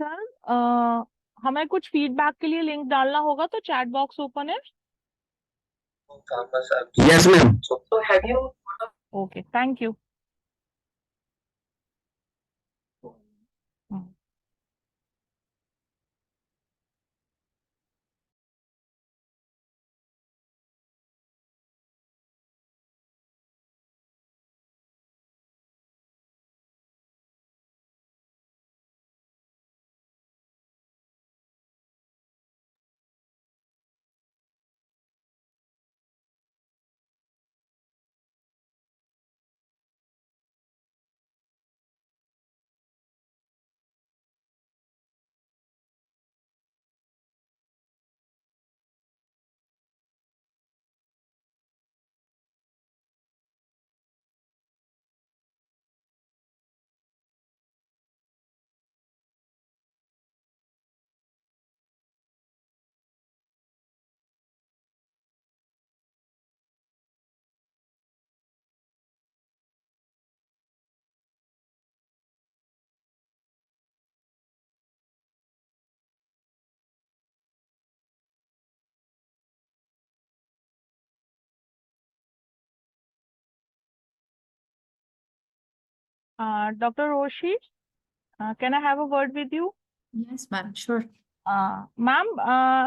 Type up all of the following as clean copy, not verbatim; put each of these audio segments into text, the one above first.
Sir हमें कुछ feedback के लिए लिंक डालना होगा, तो चैट बॉक्स ओपन है. Yes, ma'am. So have you okay, thank you. Dr. Roshi, can I have a word with you? Yes, ma'am. Sure. Ma'am,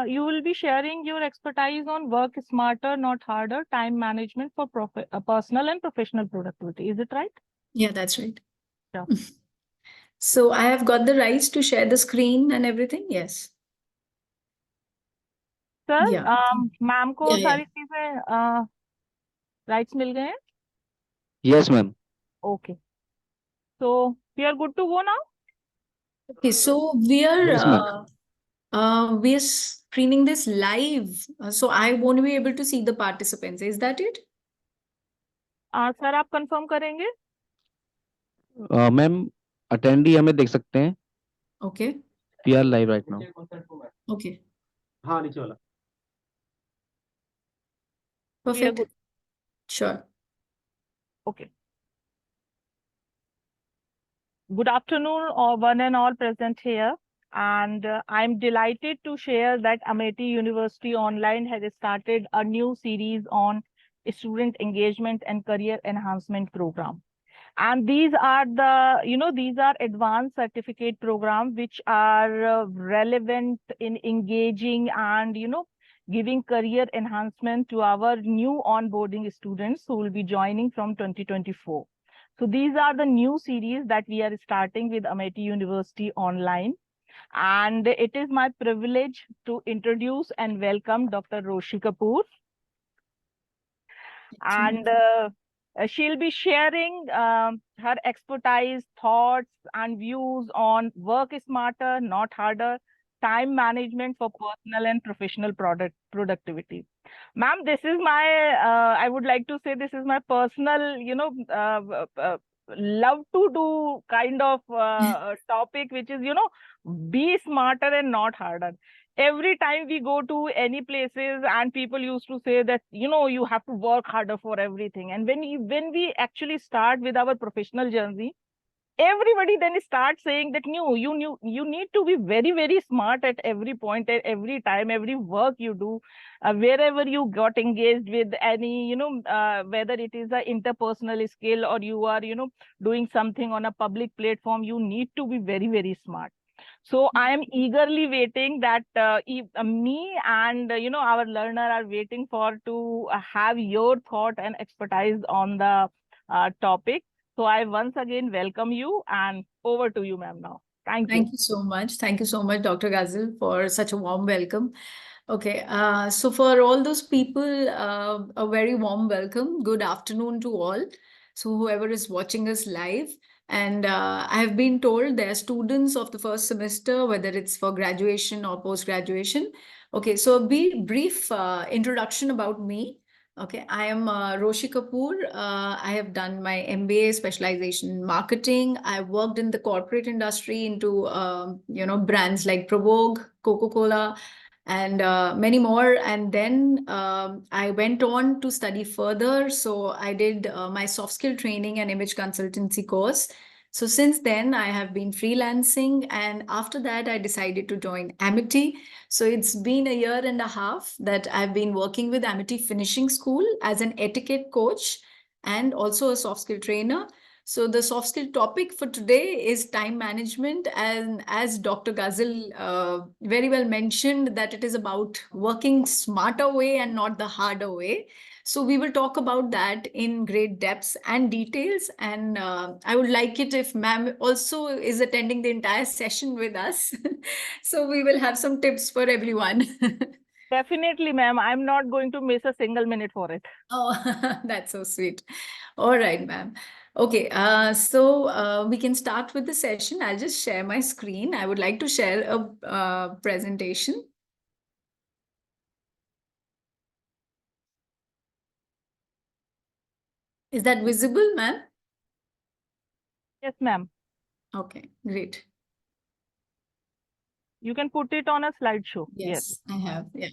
you will be sharing your expertise on work smarter, not harder, time management for personal and professional productivity. Is it right? Yeah, that's right. Yeah. So I have got the rights to share the screen and everything. Yes. Sir, Yeah. ma'am को Yeah, सारी चीजें rights मिल गए हैं? Yes, ma'am. Okay. So we are good to go now? Okay, so we Yes, ma'am. are screening this live. So I won't be able to see the participants. Is that it? Sir आप confirm करेंगे? Ma'am attendee हमें देख सकते हैं. Okay. We are live right now. Okay. हाँ नीचे वाला. We are Perfect. good. Sure. Okay. Good afternoon, one and all present here. And I'm delighted to share that Amity University Online has started a new series on student engagement and career enhancement program. And these are these are advanced certificate programs which are relevant in engaging and, giving career enhancement to our new onboarding students who will be joining from 2024. So these are the new series that we are starting with Amity University Online. And it is my privilege to introduce and welcome Dr. Roshi Kapoor. And she'll be sharing her expertise, thoughts, and views on work smarter, not harder, time management for personal and professional productivity. Ma'am, this is my, I would like to say this is my personal, love to do kind of topic, which is, be smarter and not harder. Every time we go to any places and people used to say that, you have to work harder for everything. And when we actually start with our professional journey, everybody then starts saying that you need to be very, very smart at every point, at every time, every work you do, wherever you got engaged with any, whether it is a interpersonal skill or you are, doing something on a public platform, you need to be very, very smart. So I am eagerly waiting that me and our learner are waiting for to have your thought and expertise on the topic. So I once again welcome you, and over to you, ma'am, now. Thank you. Thank you so much. Thank you so much, Dr. Ghazal, for such a warm welcome. Okay, so for all those people, a very warm welcome. Good afternoon to all. So whoever is watching us live, and I have been told they are students of the first semester, whether it's for graduation or post-graduation. Okay, so a brief introduction about me. Okay, I am Roshi Kapoor. I have done my MBA specialization in marketing. I worked in the corporate industry into, brands like Provogue, Coca-Cola, and many more. And then I went on to study further. So I did my soft skill training and image consultancy course. So since then, I have been freelancing, and after that, I decided to join Amity. So it's been a year and a half that I've been working with Amity Finishing School as an etiquette coach and also a soft skill trainer. So the soft skill topic for today is time management, and as Dr. Ghazal very well mentioned, that it is about working smarter way and not the harder way. So we will talk about that in great depths and details. And I would like it if ma'am also is attending the entire session with us. So we will have some tips for everyone. Definitely, ma'am. I'm not going to miss a single minute for it. Oh, that's so sweet. All right, ma'am. Okay, so we can start with the session. I'll just share my screen. I would like to share a presentation. Is that visible, ma'am? Yes, ma'am. Okay, great. You can put it on a slideshow. Yes, I have. Yeah.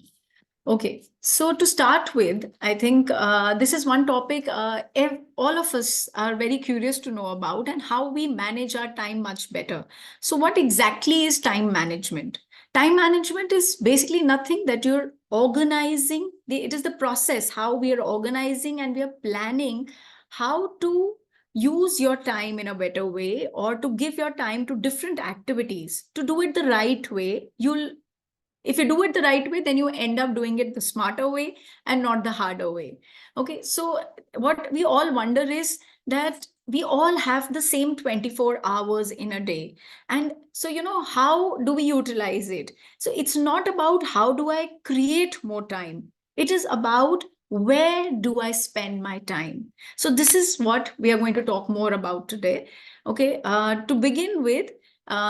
Okay, so to start with, I think this is one topic all of us are very curious to know about, and how we manage our time much better. So what exactly is time management? Time management is basically nothing that you're organizing. It is the process how we are organizing and we are planning how to use your time in a better way, or to give your time to different activities. To do it the right way, if you do it the right way, then you end up doing it the smarter way and not the harder way. Okay, so what we all wonder is that we all have the same 24 hours in a day. And so, how do we utilize it? So it's not about how do I create more time. It is about where do I spend my time. So this is what we are going to talk more about today. Okay, to begin with,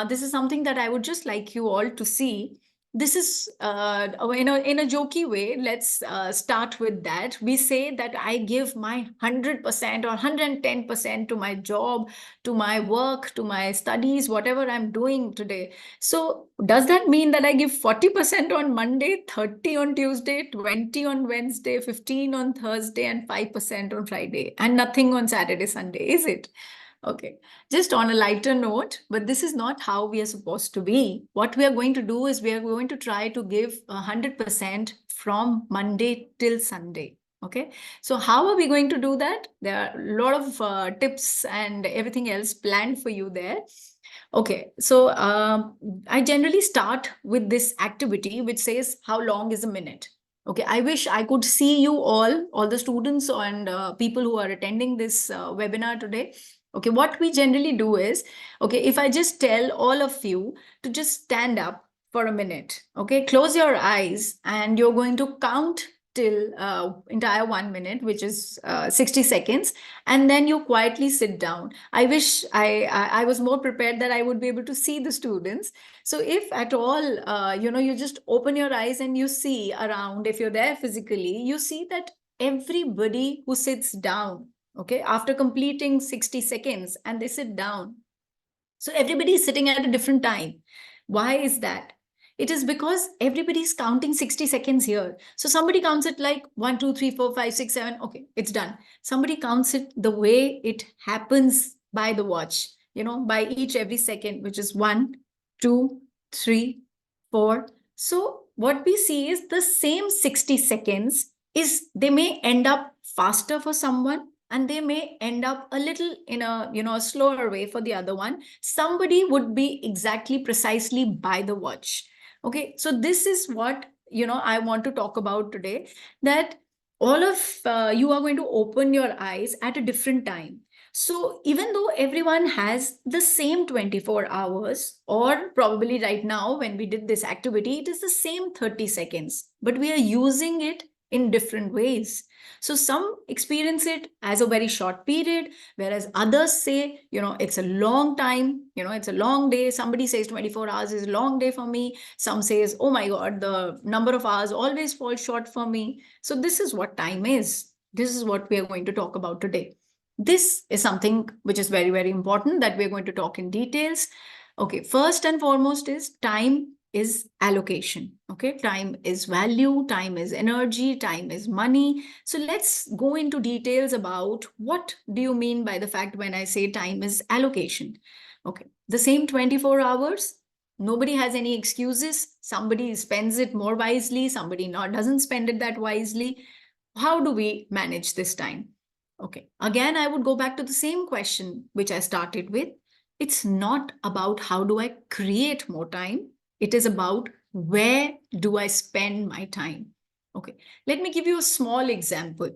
this is something that I would just like you all to see. This is in a jokey way. Let's start with that. We say that I give my 100% or 110% to my job, to my work, to my studies, whatever I'm doing today. So does that mean that I give 40% on Monday, 30 on Tuesday, 20 on Wednesday, 15 on Thursday, and 5% on Friday, and nothing on Saturday, Sunday? Is it? Okay, just on a lighter note, but this is not how we are supposed to be. What we are going to do is we are going to try to give 100% from Monday till Sunday. Okay, so how are we going to do that? There are a lot of tips and everything else planned for you there. Okay, so I generally start with this activity which says how long is a minute. Okay, I wish I could see you all the students and people who are attending this webinar today. Okay, what we generally do is, okay, if I just tell all of you to just stand up for a minute, okay, close your eyes, and you're going to count till entire 1 minute, which is 60 seconds, and then you quietly sit down. I wish I was more prepared that I would be able to see the students. So if at all, you just open your eyes and you see around, if you're there physically, you see that everybody who sits down, okay, after completing 60 seconds, and they sit down. So everybody is sitting at a different time. Why is that? It is because everybody is counting 60 seconds here. So somebody counts it like 1, 2, 3, 4, 5, 6, 7. Okay, it's done. Somebody counts it the way it happens by the watch, by every second, which is 1, 2, 3, 4. So what we see is the same 60 seconds they may end up faster for someone, and they may end up a little in a slower way for the other one. Somebody would be exactly precisely by the watch. Okay, so this is what I want to talk about today, that all of you are going to open your eyes at a different time. So even though everyone has the same 24 hours, or probably right now when we did this activity, it is the same 30 seconds, but we are using it in different ways. So some experience it as a very short period, whereas others say, it's a long time, it's a long day. Somebody says 24 hours is a long day for me. Some says, oh my God, the number of hours always falls short for me. So this is what time is. This is what we are going to talk about today. This is something which is very, very important that we're going to talk in details. Okay, first and foremost is time is allocation. Okay, time is value, time is energy, time is money. So let's go into details about what do you mean by the fact when I say time is allocation. Okay, the same 24 hours, nobody has any excuses. Somebody spends it more wisely, somebody not doesn't spend it that wisely. How do we manage this time? Okay, again, I would go back to the same question which I started with. It's not about how do I create more time. It is about where do I spend my time. Okay, let me give you a small example.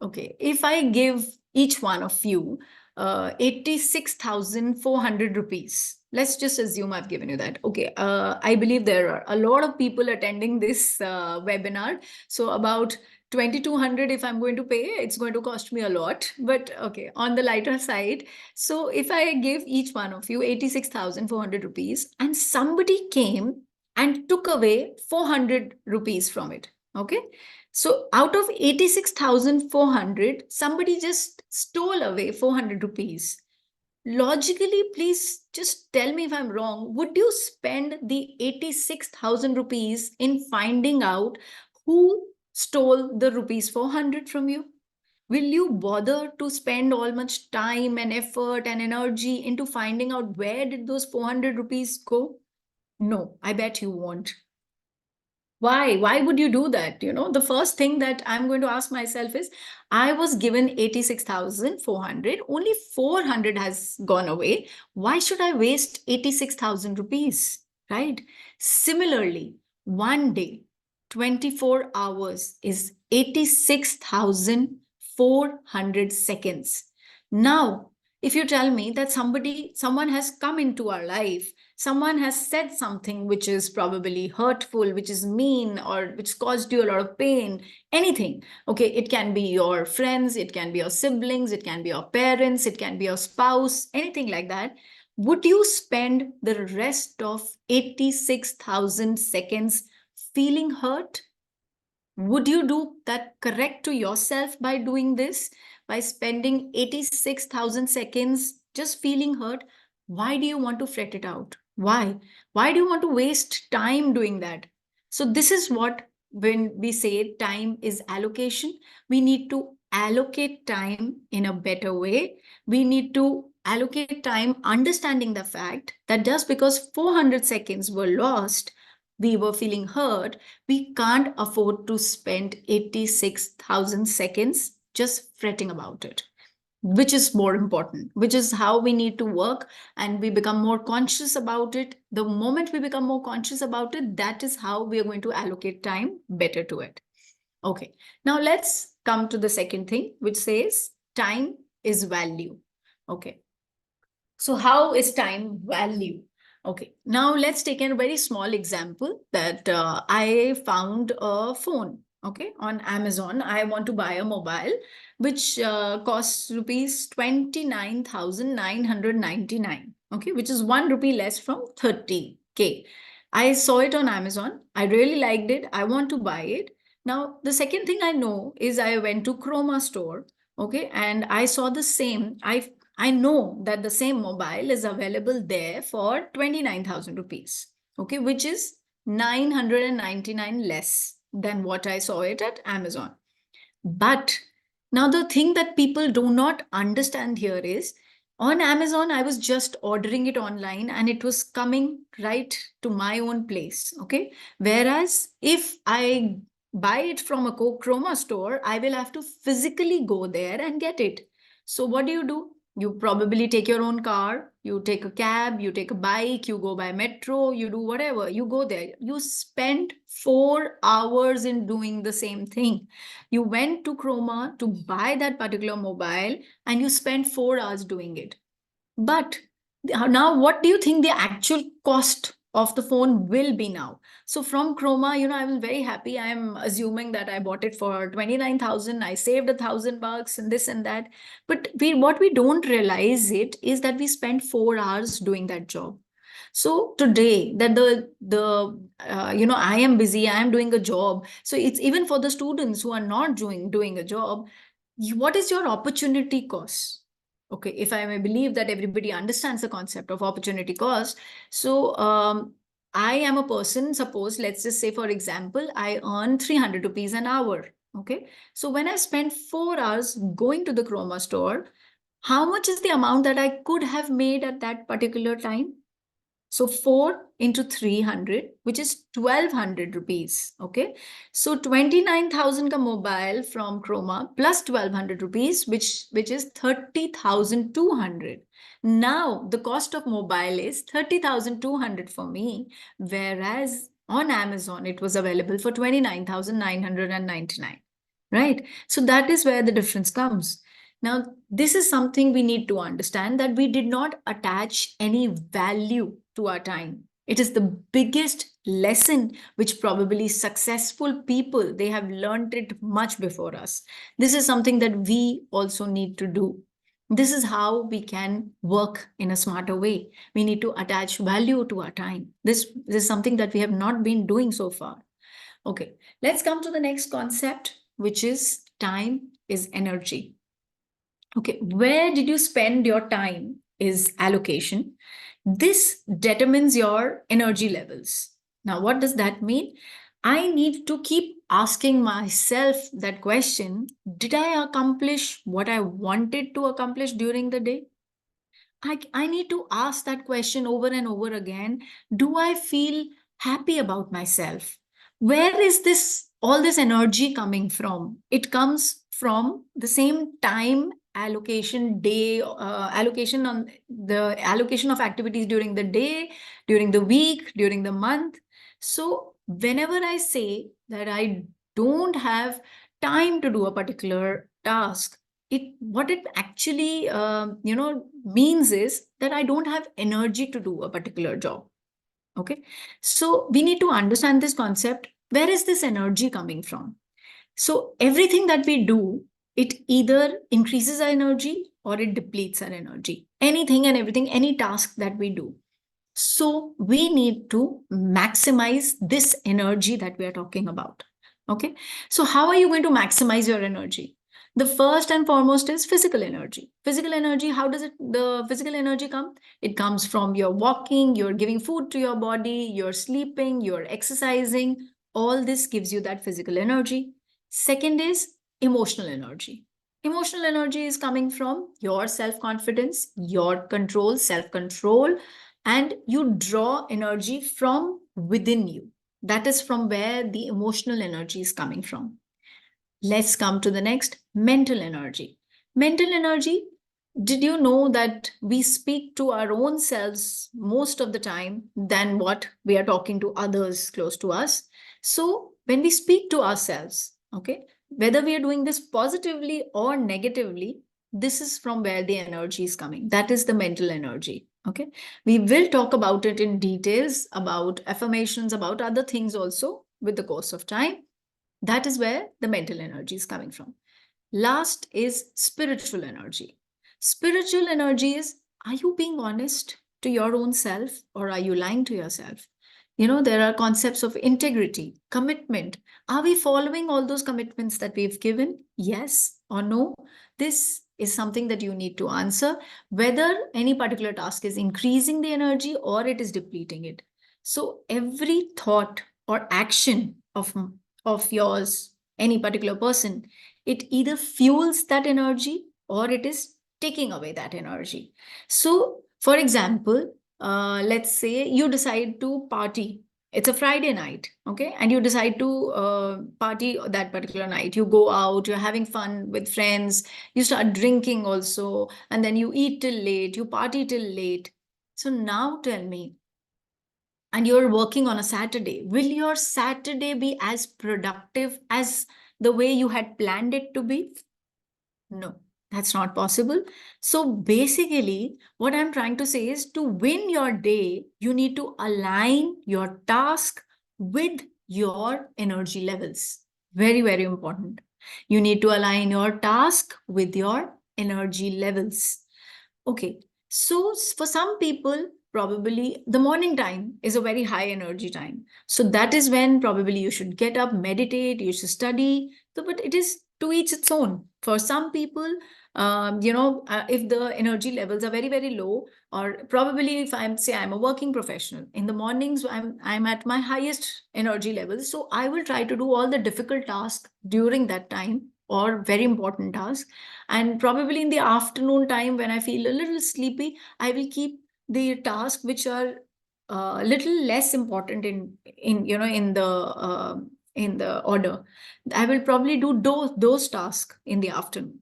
Okay, if I give each one of you 86,400 rupees, let's just assume I've given you that. Okay, I believe there are a lot of people attending this webinar. So about 2,200, if I'm going to pay, it's going to cost me a lot. But okay, on the lighter side, so if I give each one of you 86,400 rupees and somebody came and took away 400 rupees from it, okay? So out of 86,400, somebody just stole away 400 rupees. Logically, please just tell me if I'm wrong. Would you spend the 86,000 rupees in finding out who stole the rupees 400 from you? Will you bother to spend all much time and effort and energy into finding out where did those 400 rupees go? No, I bet you won't. Why would you do that? You know, the first thing that I'm going to ask myself is, I was given 86,400, only 400 has gone away. Why should I waste 86,000 rupees, right? Similarly, one day, 24 hours is 86,400 seconds. Now, if you tell me that someone has come into our life, someone has said something which is probably hurtful, which is mean, or which caused you a lot of pain, anything. Okay, it can be your friends, it can be your siblings, it can be your parents, it can be your spouse, anything like that. Would you spend the rest of 86,000 seconds feeling hurt? Would you do that correct to yourself by doing this? By spending 86,000 seconds just feeling hurt? Why do you want to fret it out? Why? Why do you want to waste time doing that? So this is what, when we say time is allocation, we need to allocate time in a better way. We need to allocate time understanding the fact that just because 400 seconds were lost, we were feeling hurt, we can't afford to spend 86,000 seconds just fretting about it. Which is more important, which is how we need to work, and we become more conscious about it. The moment we become more conscious about it, that is how we are going to allocate time better to it. Okay, now let's come to the second thing, which says time is value. Okay, so how is time value? Okay, now let's take a very small example that I found a phone, okay, on Amazon. I want to buy a mobile which costs rupees 29,999, okay, which is 1 rupee less from 30K. I saw it on Amazon. I really liked it. I want to buy it. Now, the second thing I know is I went to Chroma store, okay, and I saw the same. I know that the same mobile is available there for 29,000 rupees, okay, which is 999 less than what I saw it at Amazon. But now the thing that people do not understand here is, on Amazon, I was just ordering it online and it was coming right to my own place, okay? Whereas if I buy it from a Chroma store, I will have to physically go there and get it. So what do? You probably take your own car, you take a cab, you take a bike, you go by metro, you do whatever, you go there. You spend 4 hours in doing the same thing. You went to Chroma to buy that particular mobile and you spent 4 hours doing it. But now what do you think the actual cost of the phone will be now? So from Chroma, I was very happy. I'm assuming that I bought it for 29,000. I saved $1,000 and this and that. But what we don't realize it is that we spent 4 hours doing that job. So today that I am busy, I am doing a job. So it's even for the students who are not doing a job, what is your opportunity cost? Okay, if I may believe that everybody understands the concept of opportunity cost. So I am a person, suppose, let's just say, for example, I earn 300 rupees an hour. Okay. So when I spend 4 hours going to the Croma store, how much is the amount that I could have made at that particular time? So 4 into 300, which is 1200 rupees. Okay. So 29,000 ka mobile from Croma plus 1200 rupees, which is 30,200. Now the cost of mobile is 30,200 for me, whereas on Amazon it was available for 29,999. Right. So that is where the difference comes. Now, this is something we need to understand, that we did not attach any value to our time. It is the biggest lesson which probably successful people, they have learned it much before us. This is something that we also need to do. This is how we can work in a smarter way. We need to attach value to our time. This is something that we have not been doing so far. Okay, let's come to the next concept, which is time is energy. Okay, where did you spend your time is allocation. This determines your energy levels. Now, what does that mean? I need to keep asking myself that question: did I accomplish what I wanted to accomplish during the day? I need to ask that question over and over again. Do I feel happy about myself? Where is this all this energy coming from? It comes from the same time allocation day, allocation on the allocation of activities during the day, during the week, during the month. So whenever I say that I don't have time to do a particular task, what it actually means is that I don't have energy to do a particular job. Okay, so we need to understand this concept. Where is this energy coming from? So everything that we do, it either increases our energy or it depletes our energy. Anything and everything, any task that we do. So we need to maximize this energy that we are talking about. Okay, so how are you going to maximize your energy? The first and foremost is physical energy. Physical energy, how does the physical energy come? It comes from your walking, you're giving food to your body, you're sleeping, you're exercising. All this gives you that physical energy. Second is emotional energy. Emotional energy is coming from your self-confidence, your control, self-control, and you draw energy from within you. That is from where the emotional energy is coming from. Let's come to the next, mental energy. Mental energy, did you know that we speak to our own selves most of the time than what we are talking to others close to us? So when we speak to ourselves, okay, whether we are doing this positively or negatively, this is from where the energy is coming. That is the mental energy. Okay, we will talk about it in details, about affirmations, about other things also with the course of time. That is where the mental energy is coming from. Last is spiritual energy. Spiritual energy is, are you being honest to your own self or are you lying to yourself? You know, there are concepts of integrity, commitment. Are we following all those commitments that we've given? Yes or no? This is something that you need to answer, whether any particular task is increasing the energy or it is depleting it. So every thought or action of yours, any particular person, it either fuels that energy or it is taking away that energy. So, for example, let's say you decide to party. It's a Friday night, okay? And you decide to party that particular night. You go out, you're having fun with friends, you start drinking also, and then you eat till late, you party till late. So now tell me, and you're working on a Saturday, will your Saturday be as productive as the way you had planned it to be? No, that's not possible. So basically, what I'm trying to say is, to win your day, you need to align your task with your energy levels. Very, very important. You need to align your task with your energy levels. Okay, so for some people, probably the morning time is a very high energy time. So that is when probably you should get up, meditate, you should study. So, but it is to each its own. For some people, if the energy levels are very, very low, or probably if I'm a working professional, in the mornings I'm at my highest energy levels. So I will try to do all the difficult tasks during that time, or very important tasks. And probably in the afternoon time, when I feel a little sleepy, I will keep the tasks which are a little less important in the order. I will probably do those tasks in the afternoon.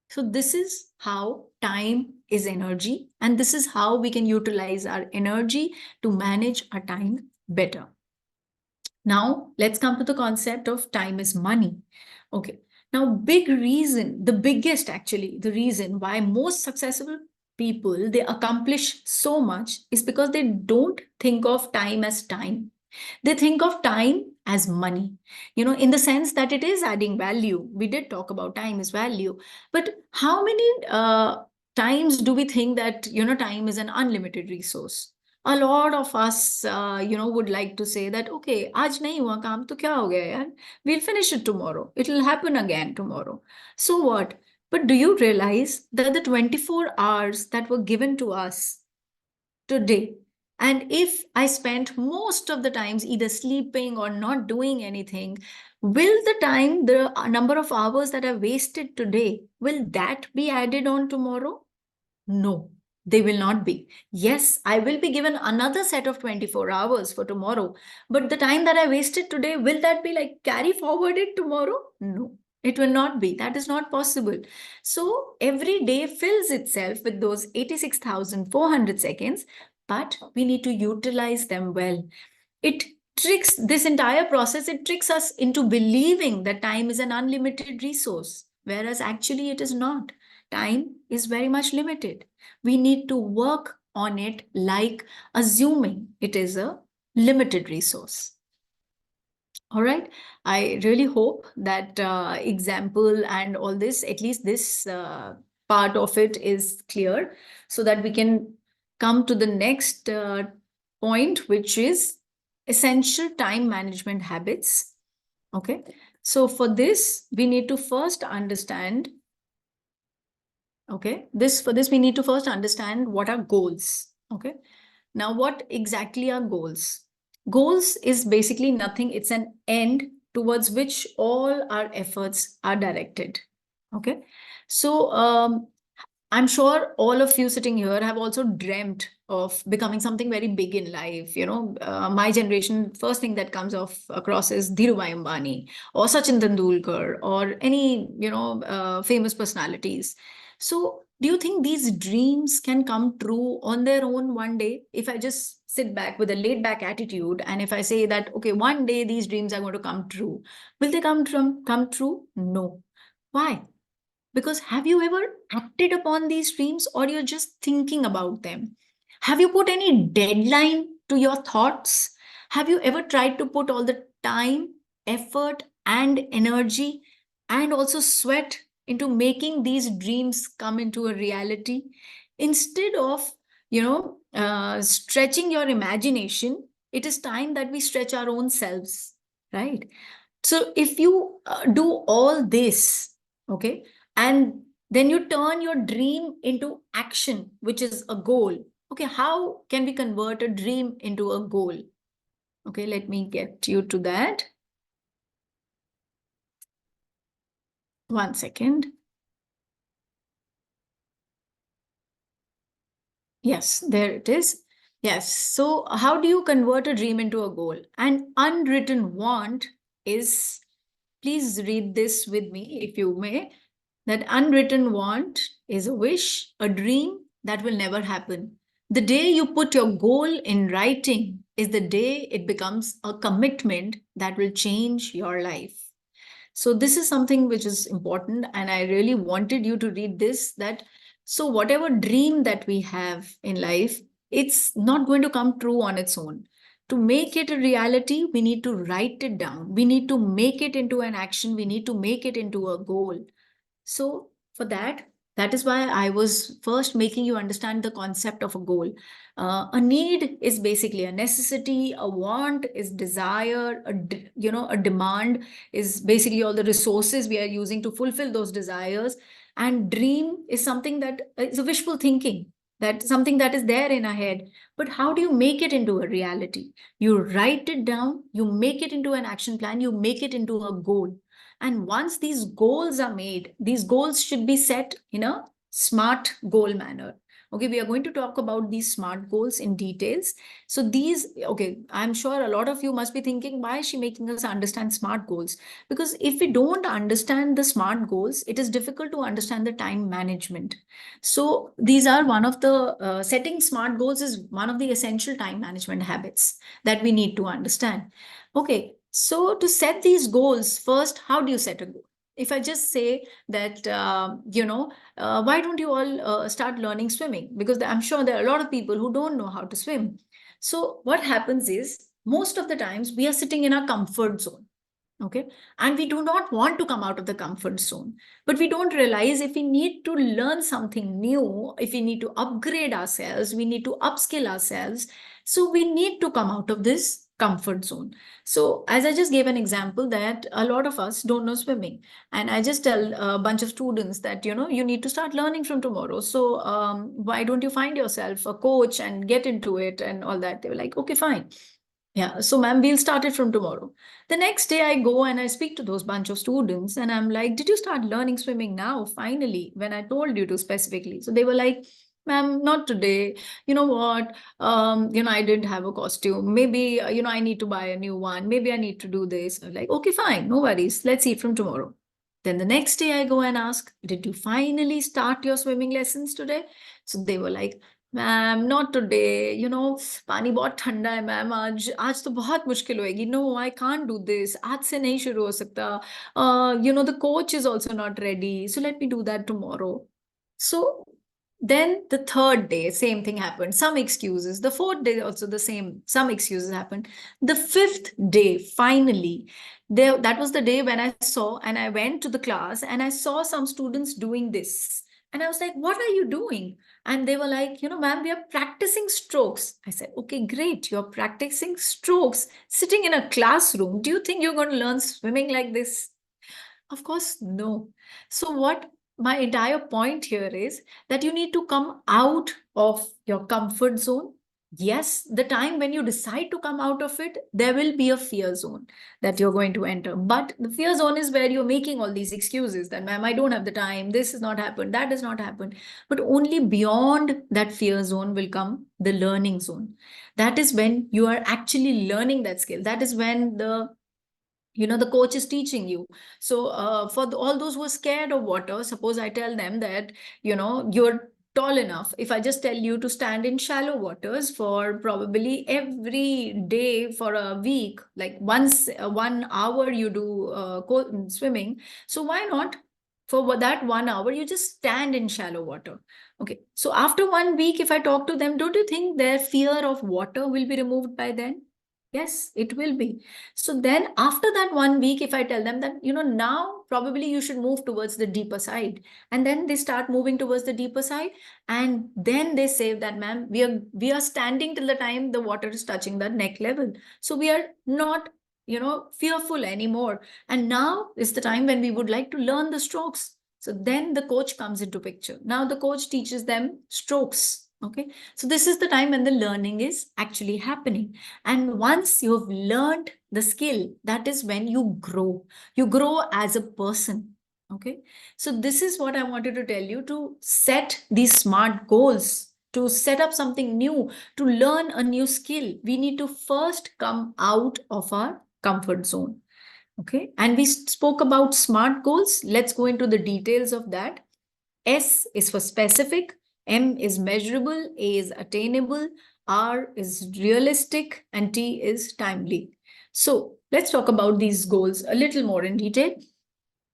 So this is how time is energy, and this is how we can utilize our energy to manage our time better. Now, let's come to the concept of time is money. Okay. Now, the reason why most successful people, they accomplish so much is because they don't think of time as time. They think of time as money, in the sense that it is adding value. We did talk about time is value, but how many times do we think that, time is an unlimited resource? A lot of us, would like to say that, okay, aaj nahi hua kaam to kya ho gaya yaar? We'll finish it tomorrow. It will happen again tomorrow. So what? But do you realize that the 24 hours that were given to us today, and if I spent most of the times either sleeping or not doing anything, will the number of hours that I wasted today, will that be added on tomorrow? No, they will not be. Yes, I will be given another set of 24 hours for tomorrow, but the time that I wasted today, will that be like carry forwarded tomorrow? No, it will not be. That is not possible. So every day fills itself with those 86,400 seconds, but we need to utilize them well. This entire process, it tricks us into believing that time is an unlimited resource, whereas actually it is not. Time is very much limited. We need to work on it like assuming it is a limited resource. All right. I really hope that example and all this, at least this part of it is clear, so that we can come to the next point, which is essential time management habits. Okay. So for this, we need to first understand, okay, for this, we need to first understand what are goals. Okay. Now, what exactly are goals? Goals is basically nothing. It's an end towards which all our efforts are directed. Okay. So I'm sure all of you sitting here have also dreamt of becoming something very big in life. My generation, first thing that comes across is Dhirubhai Ambani or Sachin Tendulkar or any, famous personalities. So do you think these dreams can come true on their own one day? If I just sit back with a laid back attitude, and if I say that, okay, one day these dreams are going to come true, will they come true? No. Why? Because have you ever acted upon these dreams, or you're just thinking about them? Have you put any deadline to your thoughts? Have you ever tried to put all the time, effort, and energy, and also sweat into making these dreams come into a reality? Instead of, stretching your imagination, it is time that we stretch our own selves, right? So if you do all this, okay, and then you turn your dream into action, which is a goal. Okay, how can we convert a dream into a goal? Okay, let me get you to that. One second. Yes, there it is. Yes. So how do you convert a dream into a goal? An unwritten want is, please read this with me if you may. That unwritten want is a wish, a dream that will never happen. The day you put your goal in writing is the day it becomes a commitment that will change your life. So this is something which is important, and I really wanted you to read this, that so whatever dream that we have in life, it's not going to come true on its own. To make it a reality, we need to write it down. We need to make it into an action. We need to make it into a goal. So for that, That is why I was first making you understand the concept of a goal. A need is basically a necessity. A want is desire. A demand is basically all the resources we are using to fulfill those desires. And dream is something that is a wishful thinking. That something that is there in our head. But how do you make it into a reality? You write it down. You make it into an action plan. You make it into a goal. And once these goals are made, these goals should be set in a smart goal manner. Okay, we are going to talk about these SMART goals in details. So I'm sure a lot of you must be thinking, why is she making us understand SMART goals? Because if we don't understand the SMART goals, it is difficult to understand the time management. So these are one of the, setting SMART goals is one of the essential time management habits that we need to understand. Okay, so to set these goals, first, how do you set a goal? If I just say that, why don't you all start learning swimming? Because I'm sure there are a lot of people who don't know how to swim. So what happens is, most of the times we are sitting in our comfort zone. Okay. And we do not want to come out of the comfort zone. But we don't realize if we need to learn something new, if we need to upgrade ourselves, we need to upskill ourselves. So we need to come out of this comfort zone. So as I just gave an example that a lot of us don't know swimming. And I just tell a bunch of students that, you need to start learning from tomorrow. So why don't you find yourself a coach and get into it and all that? They were like, okay, fine. Yeah, so ma'am, we'll start it from tomorrow. The next day I go and I speak to those bunch of students and I'm like, did you start learning swimming now, finally, when I told you to specifically? So they were like, ma'am, not today. You know what? I didn't have a costume. Maybe, I need to buy a new one. Maybe I need to do this. I'm like, okay, fine, no worries. Let's see it from tomorrow. Then the next day I go and ask, did you finally start your swimming lessons today? So they were like, ma'am not today पानी बहुत ठंडा है ma'am आज तो बहुत मुश्किल होएगी no I can't do this आज से नहीं शुरू हो सकता the coach is also not ready so let me do that tomorrow so then the third day same thing happened, some excuses. The fourth day also the same, some excuses happened. The fifth day finally, that was the day when I saw and I went to the class and I saw some students doing this and I was like, what are you doing? And they were like, ma'am, we are practicing strokes. I said, okay, great. You're practicing strokes sitting in a classroom. Do you think you're going to learn swimming like this? Of course, no. So what my entire point here is that you need to come out of your comfort zone. Yes, the time when you decide to come out of it, there will be a fear zone that you're going to enter. But the fear zone is where you're making all these excuses that, ma'am, I don't have the time, this has not happened, that has not happened. But only beyond that fear zone will come the learning zone. That is when you are actually learning that skill. That is when the coach is teaching you. So for all those who are scared of water, suppose I tell them that, you're tall enough. If I just tell you to stand in shallow waters for probably every day for a week, like once 1 hour you do swimming. So why not for that 1 hour, you just stand in shallow water. Okay. So after 1 week, if I talk to them, don't you think their fear of water will be removed by then? Yes, it will be. So then after that 1 week, if I tell them that, now probably you should move towards the deeper side. And then they start moving towards the deeper side. And then they say that, ma'am, we are standing till the time the water is touching the neck level. So we are not, fearful anymore. And now is the time when we would like to learn the strokes. So then the coach comes into picture. Now the coach teaches them strokes. Okay. So this is the time when the learning is actually happening. And once you've learned the skill, that is when you grow. You grow as a person. Okay. So this is what I wanted to tell you, to set these SMART goals, to set up something new, to learn a new skill. We need to first come out of our comfort zone. Okay. And we spoke about SMART goals. Let's go into the details of that. S is for specific. M is measurable, A is attainable, R is realistic, and T is timely. So let's talk about these goals a little more in detail.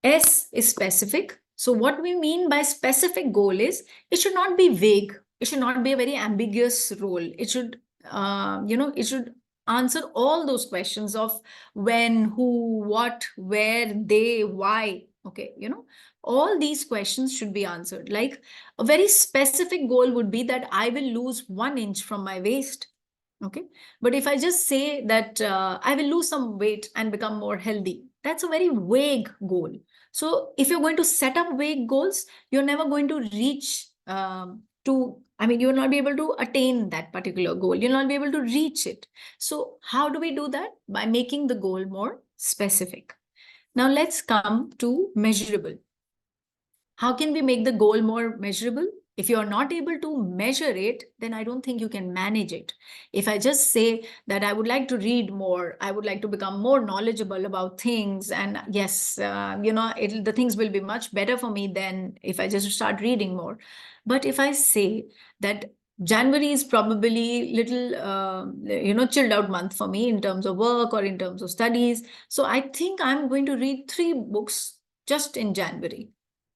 S is specific. So what we mean by specific goal is, it should not be vague. It should not be a very ambiguous role. It should, it should answer all those questions of when, who, what, where, they, why. Okay, all these questions should be answered. Like a very specific goal would be that I will lose 1 inch from my waist. Okay, but if I just say that I will lose some weight and become more healthy, that's a very vague goal. So if you're going to set up vague goals, you're never going to reach you'll not be able to attain that particular goal. You'll not be able to reach it. So how do we do that? By making the goal more specific. Now let's come to measurable. How can we make the goal more measurable? If you are not able to measure it, then I don't think you can manage it. If I just say that I would like to read more, I would like to become more knowledgeable about things, and yes, the things will be much better for me than if I just start reading more. But if I say that January is probably little, chilled out month for me in terms of work or in terms of studies. So I think I'm going to read 3 books just in January.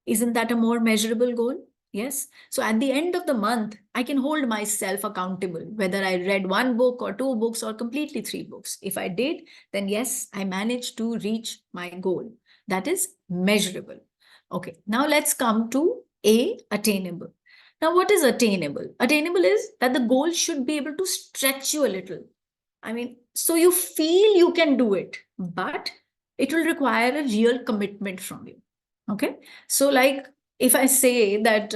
Isn't that a more measurable goal? Yes. So at the end of the month, I can hold myself accountable, whether I read 1 book or 2 books or completely 3 books. If I did, then yes, I managed to reach my goal. That is measurable. Okay. Now let's come to attainable. Now, what is attainable? Attainable is that the goal should be able to stretch you a little. So you feel you can do it, but it will require a real commitment from you. Okay. So like if I say that,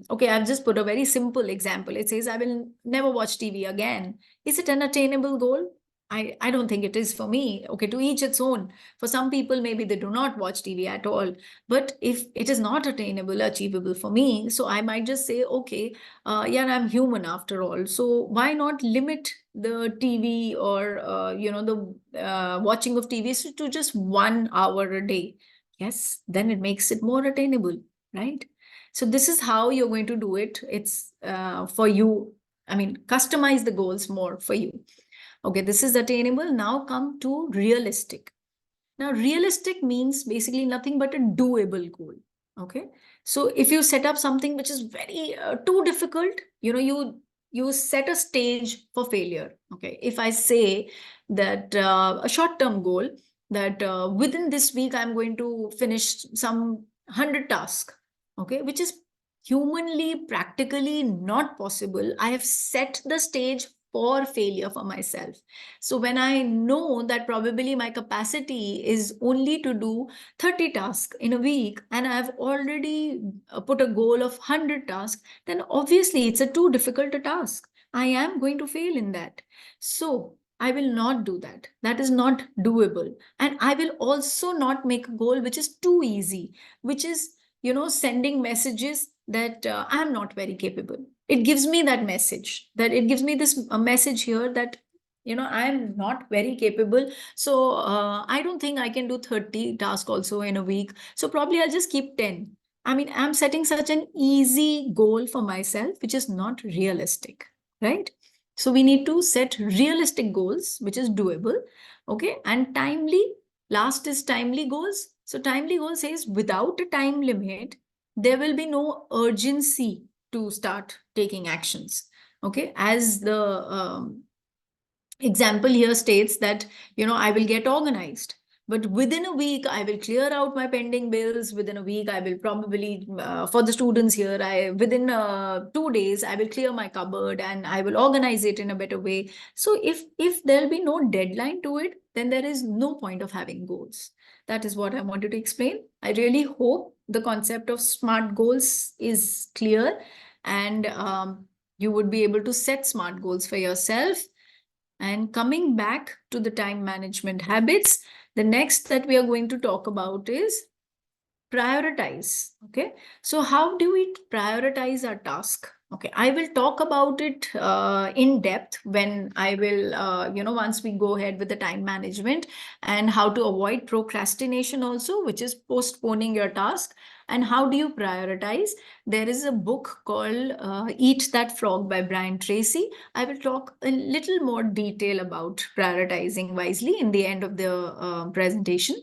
okay, I've just put a very simple example. It says I will never watch TV again. Is it an attainable goal? I don't think it is for me. Okay, to each its own. For some people, maybe they do not watch TV at all. But if it is not attainable, achievable for me, so I might just say, okay, I'm human after all. So why not limit the TV or, the watching of TV to just 1 hour a day? Yes, then it makes it more attainable, right? So this is how you're going to do it. It's for you. Customize the goals more for you. Okay, this is attainable. Now come to realistic. Now, realistic means basically nothing but a doable goal. Okay, so if you set up something which is very too difficult, you set a stage for failure. Okay, if I say that a short-term goal that within this week I'm going to finish some 100 tasks, okay, which is humanly, practically not possible. I have set the stage for failure for myself. So when I know that probably my capacity is only to do 30 tasks in a week, and I've already put a goal of 100 tasks, then obviously it's a too difficult a task. I am going to fail in that. So I will not do that. That is not doable. And I will also not make a goal which is too easy, which is, sending messages that I'm not very capable. It gives me that message, that it gives me this message here that, I'm not very capable. So I don't think I can do 30 tasks also in a week. So probably I'll just keep 10. I'm setting such an easy goal for myself, which is not realistic, right? So we need to set realistic goals, which is doable. Okay. And timely, last is timely goals. So timely goal says without a time limit, there will be no urgency to start taking actions. Okay. As the example here states that, I will get organized. But within a week, I will clear out my pending bills. Within a week, I will probably, for the students here, within 2 days, I will clear my cupboard and I will organize it in a better way. So if there'll be no deadline to it, then there is no point of having goals. That is what I wanted to explain. I really hope the concept of SMART goals is clear, and you would be able to set SMART goals for yourself. And coming back to the time management habits, the next that we are going to talk about is prioritize. Okay, so how do we prioritize our task? Okay, I will talk about it in depth when I will, once we go ahead with the time management, and how to avoid procrastination also, which is postponing your task, and how do you prioritize. There is a book called Eat That Frog by Brian Tracy. I will talk a little more detail about prioritizing wisely in the end of the presentation.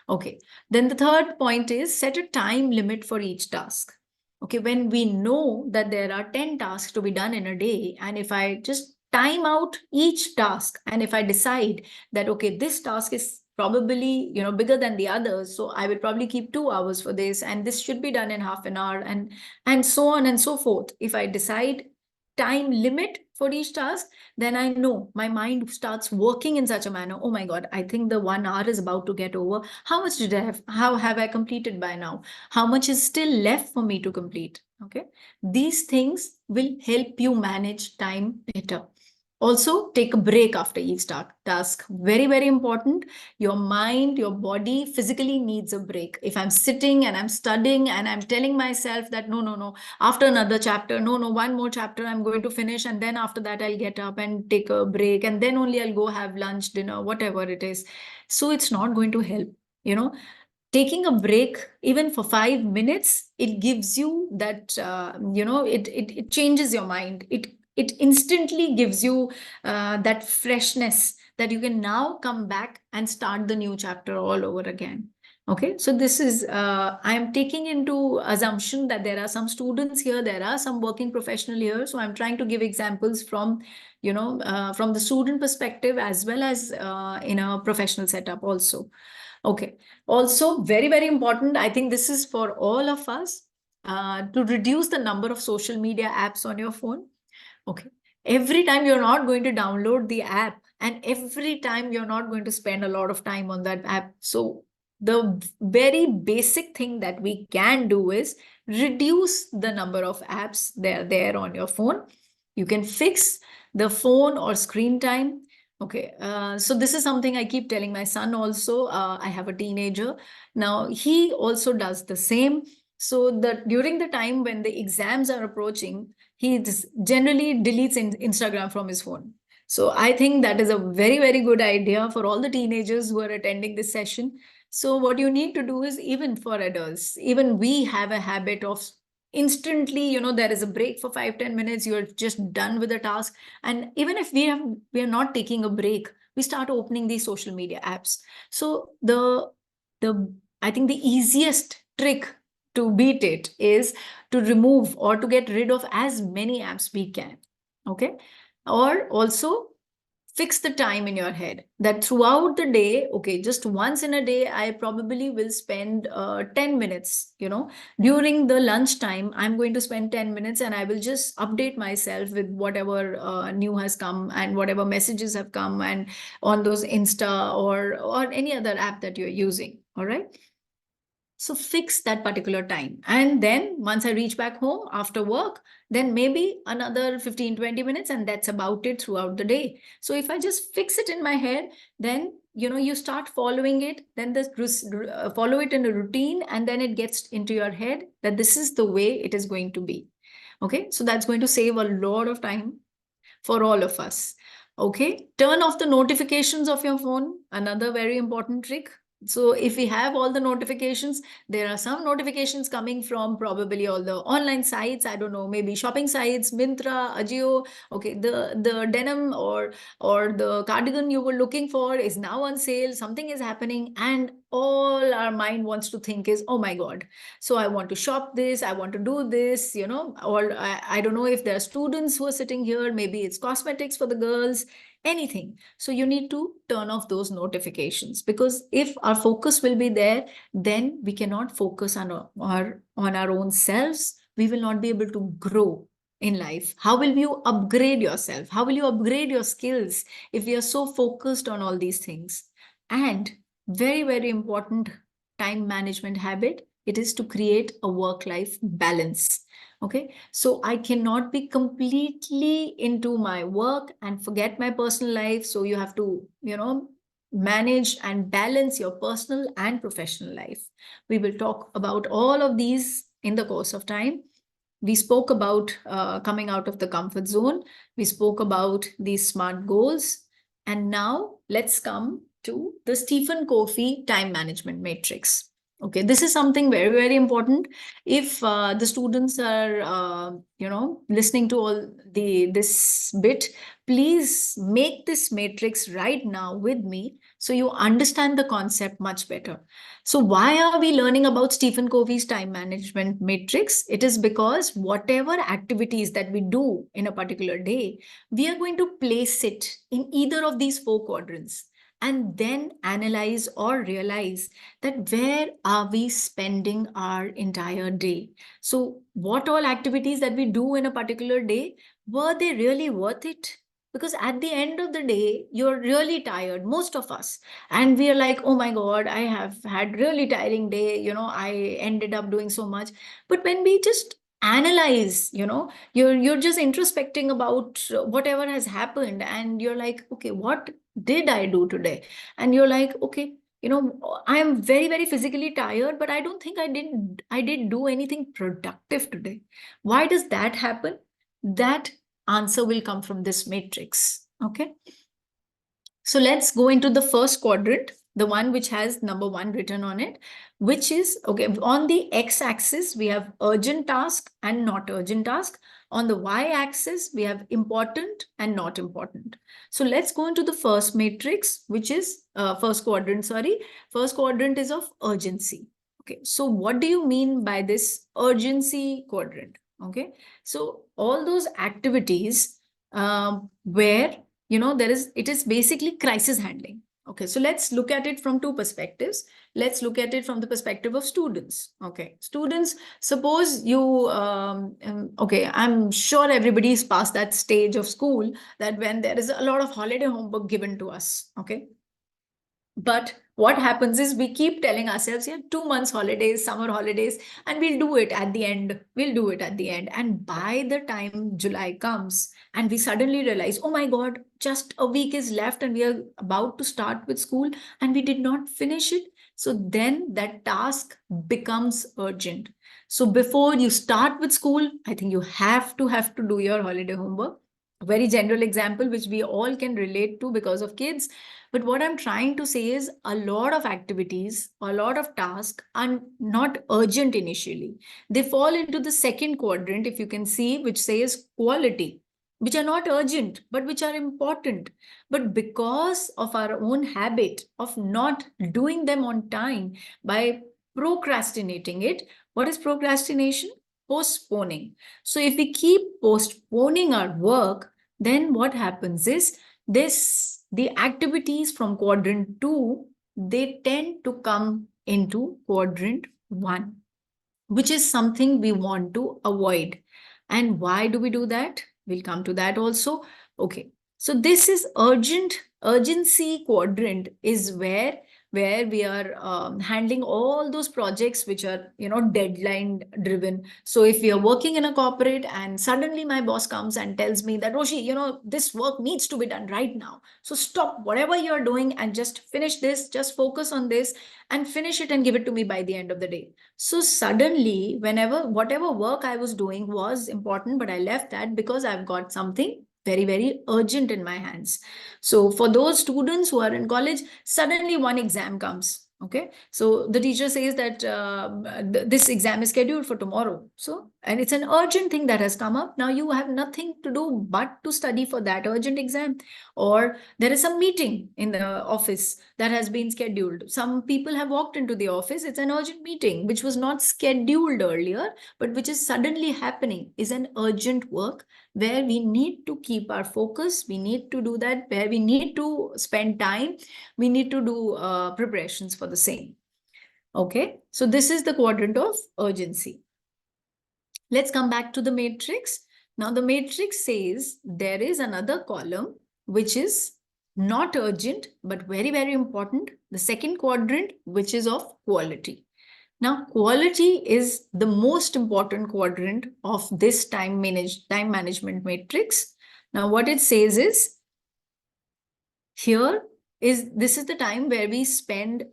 Okay, then the third point is set a time limit for each task. Okay, when we know that there are 10 tasks to be done in a day, and if I just time out each task, and if I decide that, okay, this task is probably, bigger than the others. So I will probably keep 2 hours for this, and this should be done in half an hour, and so on and so forth. If I decide time limit for each task, then I know my mind starts working in such a manner. Oh my God, I think the 1 hour is about to get over. How much did I have? How have I completed by now? How much is still left for me to complete? Okay. These things will help you manage time better. Also, take a break after each task. Very, very important. Your mind, your body physically needs a break. If I'm sitting and I'm studying and I'm telling myself that no, after another chapter, no, one more chapter I'm going to finish, and then after that I'll get up and take a break, and then only I'll go have lunch, dinner, whatever it is. So it's not going to help. Taking a break even for 5 minutes, it gives you that, it changes your mind. It instantly gives you that freshness that you can now come back and start the new chapter all over again. Okay, so this is, I am taking into assumption that there are some students here, there are some working professional here. So I'm trying to give examples from, from the student perspective as well as in a professional setup also. Okay. Also, very, very important. I think this is for all of us to reduce the number of social media apps on your phone. Okay. Every time you're not going to download the app, and every time you're not going to spend a lot of time on that app. So the very basic thing that we can do is reduce the number of apps that are there on your phone. You can fix the phone or screen time. Okay, so this is something I keep telling my son also. I have a teenager. Now, he also does the same. So that during the time when the exams are approaching, he generally deletes Instagram from his phone. So I think that is a very, very good idea for all the teenagers who are attending this session. So what you need to do is, even for adults, even we have a habit of instantly, there is a break for 5-10 minutes, you're just done with the task. And even if we are not taking a break, we start opening these social media apps. So I think the easiest trick to beat it is to remove or to get rid of as many apps we can. Okay. Or also fix the time in your head that throughout the day, okay, just once in a day, I probably will spend 10 minutes, during the lunch time, I'm going to spend 10 minutes and I will just update myself with whatever new has come and whatever messages have come and on those Insta or any other app that you're using. All right. So fix that particular time. And then once I reach back home after work, then maybe another 15-20 minutes, and that's about it throughout the day. So if I just fix it in my head, then you start following it, then follow it in a routine, and then it gets into your head that this is the way it is going to be. Okay, so that's going to save a lot of time for all of us. Okay, turn off the notifications of your phone, another very important trick. So if we have all the notifications, there are some notifications coming from probably all the online sites. I don't know, maybe shopping sites, Myntra, Ajio. Okay, the denim or the cardigan you were looking for is now on sale. Something is happening, and all our mind wants to think is, oh my God, so I want to shop this, I want to do this, or I don't know if there are students who are sitting here, maybe it's cosmetics for the girls, anything. So you need to turn off those notifications, because if our focus will be there, then we cannot focus on our own selves. We will not be able to grow in life. How will you upgrade yourself? How will you upgrade your skills if we are so focused on all these things? And very, very important time management habit, it is to create a work-life balance. Okay, so I cannot be completely into my work and forget my personal life. So you have to, manage and balance your personal and professional life. We will talk about all of these in the course of time. We spoke about coming out of the comfort zone. We spoke about these SMART goals. And now let's come to the Stephen Covey time management matrix. Okay, this is something very, very important. If the students are, listening to all this bit, please make this matrix right now with me so you understand the concept much better. So why are we learning about Stephen Covey's time management matrix? It is because whatever activities that we do in a particular day, we are going to place it in either of these 4 quadrants. and then analyze or realize that where are we spending our entire day. So what all activities that we do in a particular day, were they really worth it? Because at the end of the day, you're really tired, most of us, and we are like, oh my god, I have had really tiring day, I ended up doing so much. But when we just analyze, you're just introspecting about whatever has happened, and you're like, okay, what did I do today? And you're like, okay, I am very, very physically tired, but I don't think I did do anything productive today. Why does that happen? That answer will come from this matrix. Okay. So let's go into the first quadrant, the one which has number 1 written on it, which is, okay, on the x-axis, we have urgent task and not urgent task. On the y-axis, we have important and not important. So let's go into the first matrix, which is first quadrant, sorry. First quadrant is of urgency. Okay, so what do you mean by this urgency quadrant? Okay, so all those activities where it is basically crisis handling. Okay, so let's look at it from two perspectives. Let's look at it from the perspective of students. Okay, students, suppose you, okay, I'm sure everybody's past that stage of school that when there is a lot of holiday homework given to us. Okay, but what happens is we keep telling ourselves, yeah, 2 months holidays, summer holidays, and we'll do it at the end. We'll do it at the end. And by the time July comes and we suddenly realize, oh my God, just a week is left and we are about to start with school and we did not finish it. So then that task becomes urgent. So before you start with school, I think you have to do your holiday homework. A very general example, which we all can relate to because of kids. But what I'm trying to say is a lot of activities, a lot of tasks are not urgent initially. They fall into the second quadrant, if you can see, which says quality, which are not urgent, but which are important. But because of our own habit of not doing them on time by procrastinating it, what is procrastination? Postponing. So if we keep postponing our work, then what happens is the activities from quadrant 2, they tend to come into quadrant 1, which is something we want to avoid. And why do we do that? We'll come to that also. Okay, so this is urgency quadrant is where we are handling all those projects which are deadline driven. So if we are working in a corporate and suddenly my boss comes and tells me that, Roshi, this work needs to be done right now, so stop whatever you're doing and just finish this, just focus on this and finish it and give it to me by the end of the day. So suddenly, whatever work I was doing was important, but I left that because I've got something very, very urgent in my hands. So for those students who are in college, suddenly one exam comes. Okay, so the teacher says that this exam is scheduled for tomorrow. So, and it's an urgent thing that has come up. Now you have nothing to do but to study for that urgent exam. Or there is some meeting in the office that has been scheduled. Some people have walked into the office. It's an urgent meeting, which was not scheduled earlier, but which is suddenly happening, is an urgent work where we need to keep our focus. We need to do that, where we need to spend time. We need to do preparations for the same. Okay, so this is the quadrant of urgency. Let's come back to the matrix. Now the matrix says there is another column which is not urgent, but very, very important. The second quadrant, which is of quality. Now, quality is the most important quadrant of this time management matrix. Now, what it says is, this is the time where we spend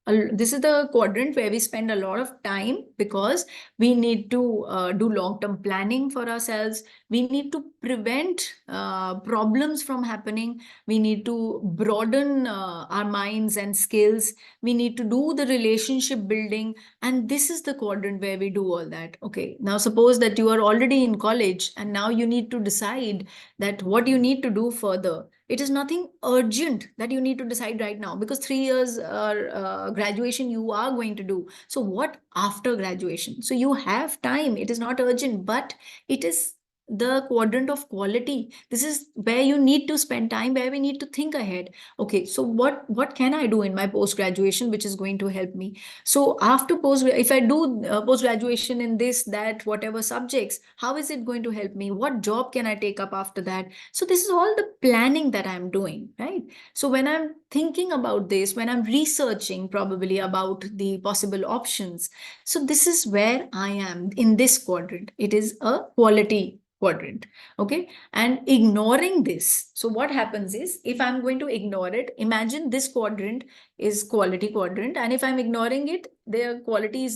this is the quadrant where we spend a lot of time, because we need to do long-term planning for ourselves. We need to prevent problems from happening. We need to broaden our minds and skills. We need to do the relationship building. And this is the quadrant where we do all that. Okay, now suppose that you are already in college and now you need to decide that what you need to do further. It is nothing urgent that you need to decide right now, because 3 years graduation you are going to do. So what after graduation? So you have time. It is not urgent, but it is the quadrant of quality. This is where you need to spend time, where we need to think ahead. Okay, so what can I do in my post graduation which is going to help me? So after if I do post graduation in this, that, whatever subjects, how is it going to help me? What job can I take up after that? So this is all the planning that I'm doing, right? So when I'm thinking about this, when I'm researching probably about the possible options, so this is where I am in this quadrant. It is a quality quadrant. Okay. And ignoring this. So what happens is, if I'm going to ignore it, imagine this quadrant is quality quadrant. And if I'm ignoring it, the quality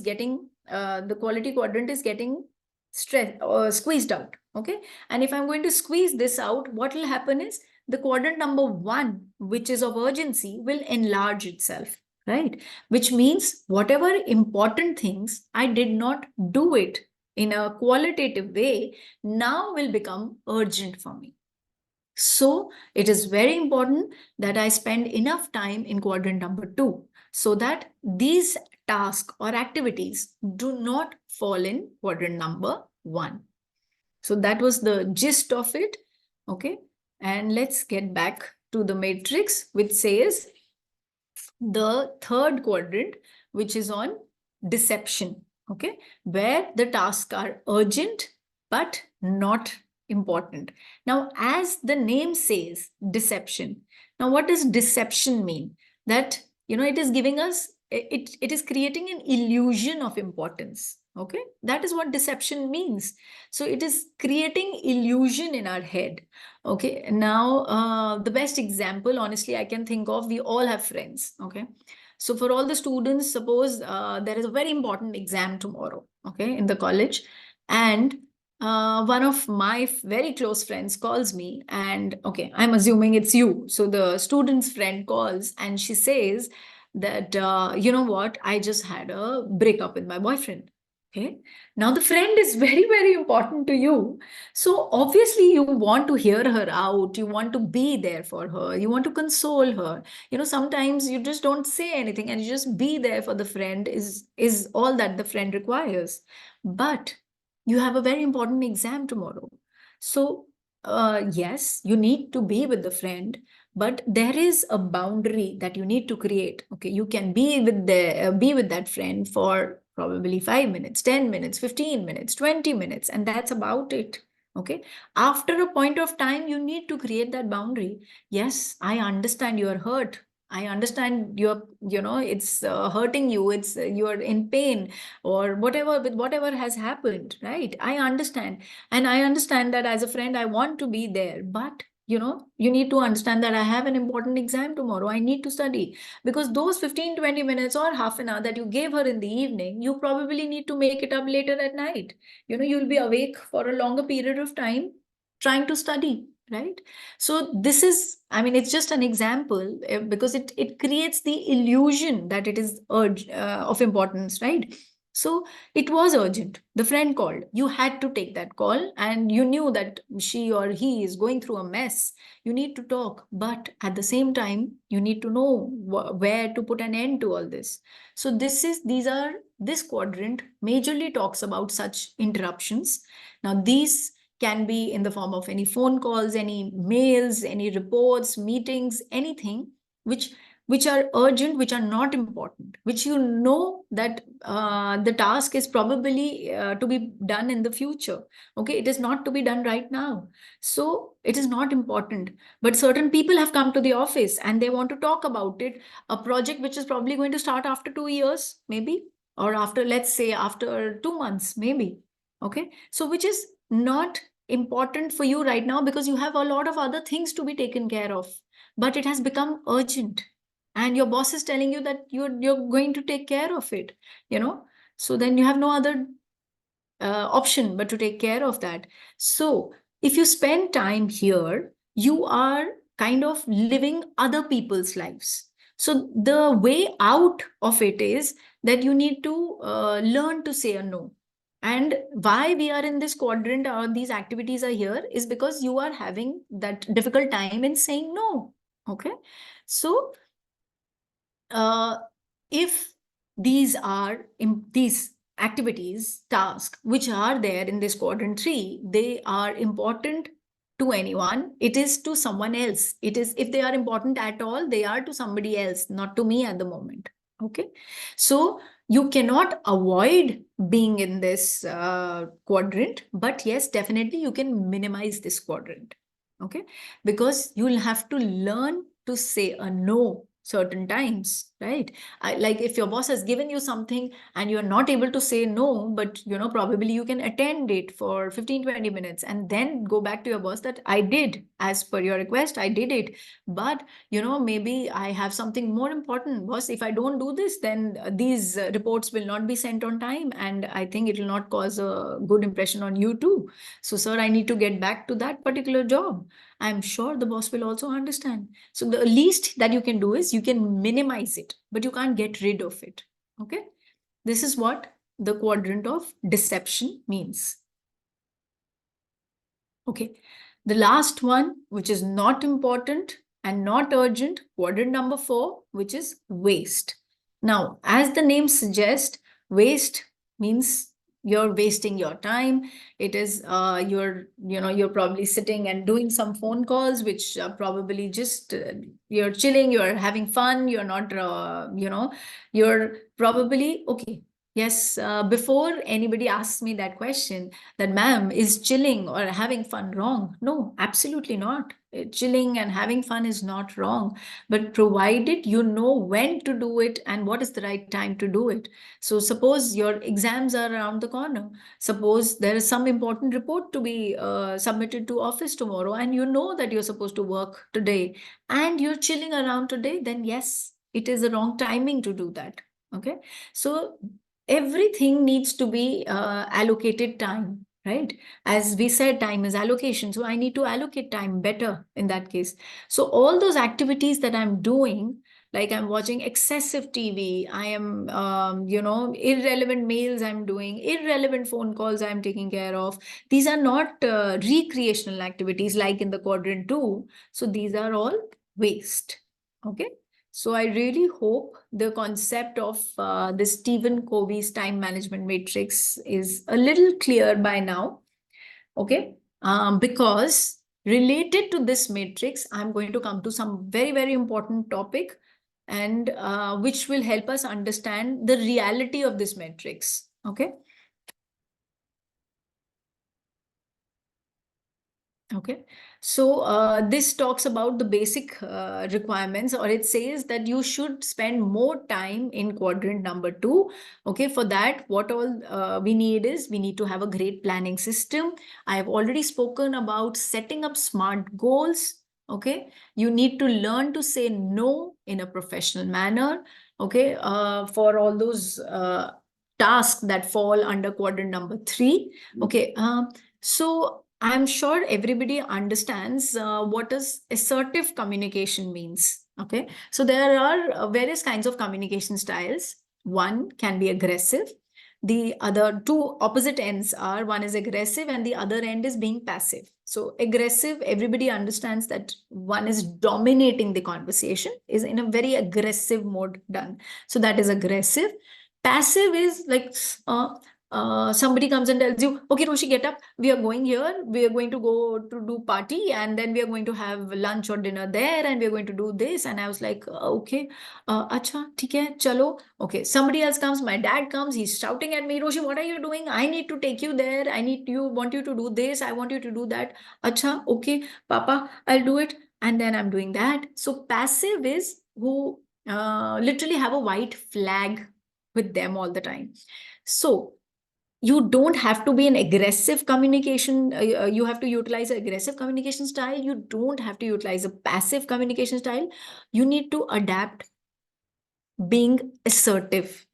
quadrant is getting stressed or squeezed out. Okay. And if I'm going to squeeze this out, what will happen is the quadrant number 1, which is of urgency, will enlarge itself, right? Which means whatever important things I did not do it in a qualitative way now will become urgent for me. So it is very important that I spend enough time in quadrant number 2 so that these tasks or activities do not fall in quadrant number 1. So that was the gist of it. Okay. And let's get back to the matrix, which says the third quadrant, which is on deception. Okay. Where the tasks are urgent, but not important. Now, as the name says, deception. Now, what does deception mean? That, it is giving us, it is creating an illusion of importance. Okay, that is what deception means. So it is creating illusion in our head. Okay, now the best example, honestly, I can think of, we all have friends. Okay, so for all the students, suppose there is a very important exam tomorrow, okay, in the college, and one of my very close friends calls me, and okay, I'm assuming it's you. So the student's friend calls and she says that, you know what, I just had a breakup with my boyfriend. Okay. Now the friend is very, very important to you. So obviously you want to hear her out. You want to be there for her. You want to console her. Sometimes you just don't say anything and you just be there for the friend is all that the friend requires. But you have a very important exam tomorrow. So yes, you need to be with the friend, but there is a boundary that you need to create. Okay, you can be with that friend for probably 5 minutes, 10 minutes, 15 minutes, 20 minutes, and that's about it. Okay, after a point of time, you need to create that boundary. Yes, I understand you are hurt. I understand it's hurting you. It's you're in pain or whatever with whatever has happened, right? I understand. And I understand that as a friend, I want to be there, but you need to understand that I have an important exam tomorrow. I need to study, because those 15-20 minutes or half an hour that you gave her in the evening, you probably need to make it up later at night. You'll be awake for a longer period of time trying to study, right? So this is, I mean, it's just an example because it creates the illusion that it is of importance, right? So it was urgent. The friend called. You had to take that call, and you knew that she or he is going through a mess. You need to talk, but at the same time, you need to know where to put an end to all this. So this quadrant majorly talks about such interruptions. Now, these can be in the form of any phone calls, any mails, any reports, meetings, anything which are urgent, which are not important, which that the task is probably to be done in the future. Okay, it is not to be done right now. So it is not important. But certain people have come to the office and they want to talk about it, a project which is probably going to start after 2 years, maybe, or after, let's say, after 2 months, maybe. Okay, so which is not important for you right now because you have a lot of other things to be taken care of, but it has become urgent and your boss is telling you that you're going to take care of it, so then you have no other option but to take care of that. So if you spend time here, you are kind of living other people's lives. So the way out of it is that you need to learn to say a no. And why we are in this quadrant or these activities are here is because you are having that difficult time in saying no. Okay, so if these activities, tasks, which are there in this quadrant 3, they are important to anyone. It is to someone else. It is, if they are important at all, they are to somebody else, not to me at the moment. Okay. So you cannot avoid being in this quadrant, but yes, definitely you can minimize this quadrant. Okay. Because you will have to learn to say a no certain times, right? Like if your boss has given you something and you're not able to say no, but probably you can attend it for 15-20 minutes and then go back to your boss that I did, as per your request, I did it. But maybe I have something more important, boss. If I don't do this, then these reports will not be sent on time, and I think it will not cause a good impression on you too. So, sir, I need to get back to that particular job. I'm sure the boss will also understand. So the least that you can do is you can minimize it, but you can't get rid of it. Okay. This is what the quadrant of deception means. Okay. The last one, which is not important and not urgent, quadrant number 4, which is waste. Now, as the name suggests, waste means you're wasting your time. It is you're probably sitting and doing some phone calls, which are probably just you're chilling, you're having fun, you're not you're probably okay. Yes, before anybody asks me that question, that ma'am, is chilling or having fun wrong? No, absolutely not. Chilling and having fun is not wrong, but provided you know when to do it and what is the right time to do it. So suppose your exams are around the corner. Suppose there is some important report to be submitted to office tomorrow, and you know that you're supposed to work today and you're chilling around today, then yes, it is the wrong timing to do that. Okay. So everything needs to be allocated time, right? As we said, time is allocation. So I need to allocate time better in that case. So all those activities that I'm doing, like I'm watching excessive TV, I am, irrelevant mails I'm doing, irrelevant phone calls I'm taking care of. These are not recreational activities like in the quadrant 2. So these are all waste. Okay. So I really hope the concept of the Stephen Covey's time management matrix is a little clear by now. Okay. Because related to this matrix, I'm going to come to some very, very important topic, and which will help us understand the reality of this matrix. Okay. Okay, so this talks about the basic requirements, or it says that you should spend more time in quadrant number 2. Okay, for that, what all we need is we need to have a great planning system. I have already spoken about setting up SMART goals. Okay, you need to learn to say no in a professional manner. Okay, for all those tasks that fall under quadrant number 3. Okay, so I'm sure everybody understands what is assertive communication means. Okay, so there are various kinds of communication styles. One can be aggressive. The other two opposite ends are, one is aggressive and the other end is being passive. So aggressive, everybody understands that one is dominating the conversation, is in a very aggressive mode done. So that is aggressive. Passive is like somebody comes and tells you, okay, Roshi, get up. We are going here. We are going to go to do party, and then we are going to have lunch or dinner there, and we are going to do this. And I was like, okay, acha, theek hai, chalo. Okay, somebody else comes. My dad comes. He's shouting at me, Roshi, what are you doing? I need to take you there. Want you to do this. I want you to do that. Acha, okay, Papa, I'll do it. And then I'm doing that. So passive is who literally have a white flag with them all the time. So you don't have to be an aggressive communication. You have to utilize an aggressive communication style. You don't have to utilize a passive communication style. You need to adapt being assertive.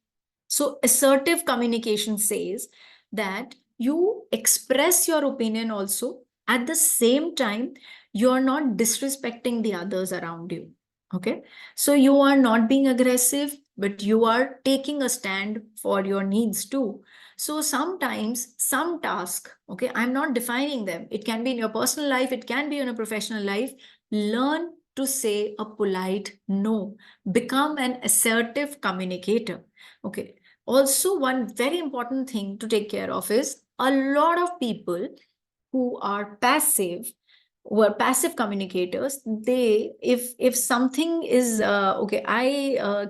So assertive communication says that you express your opinion also. At the same time, you're not disrespecting the others around you. Okay. So you are not being aggressive, but you are taking a stand for your needs too. So sometimes some task, okay, I'm not defining them. It can be in your personal life, it can be in a professional life. Learn to say a polite no. Become an assertive communicator. Okay. Also, one very important thing to take care of is a lot of people who are passive, who are passive communicators. They, if something is okay, I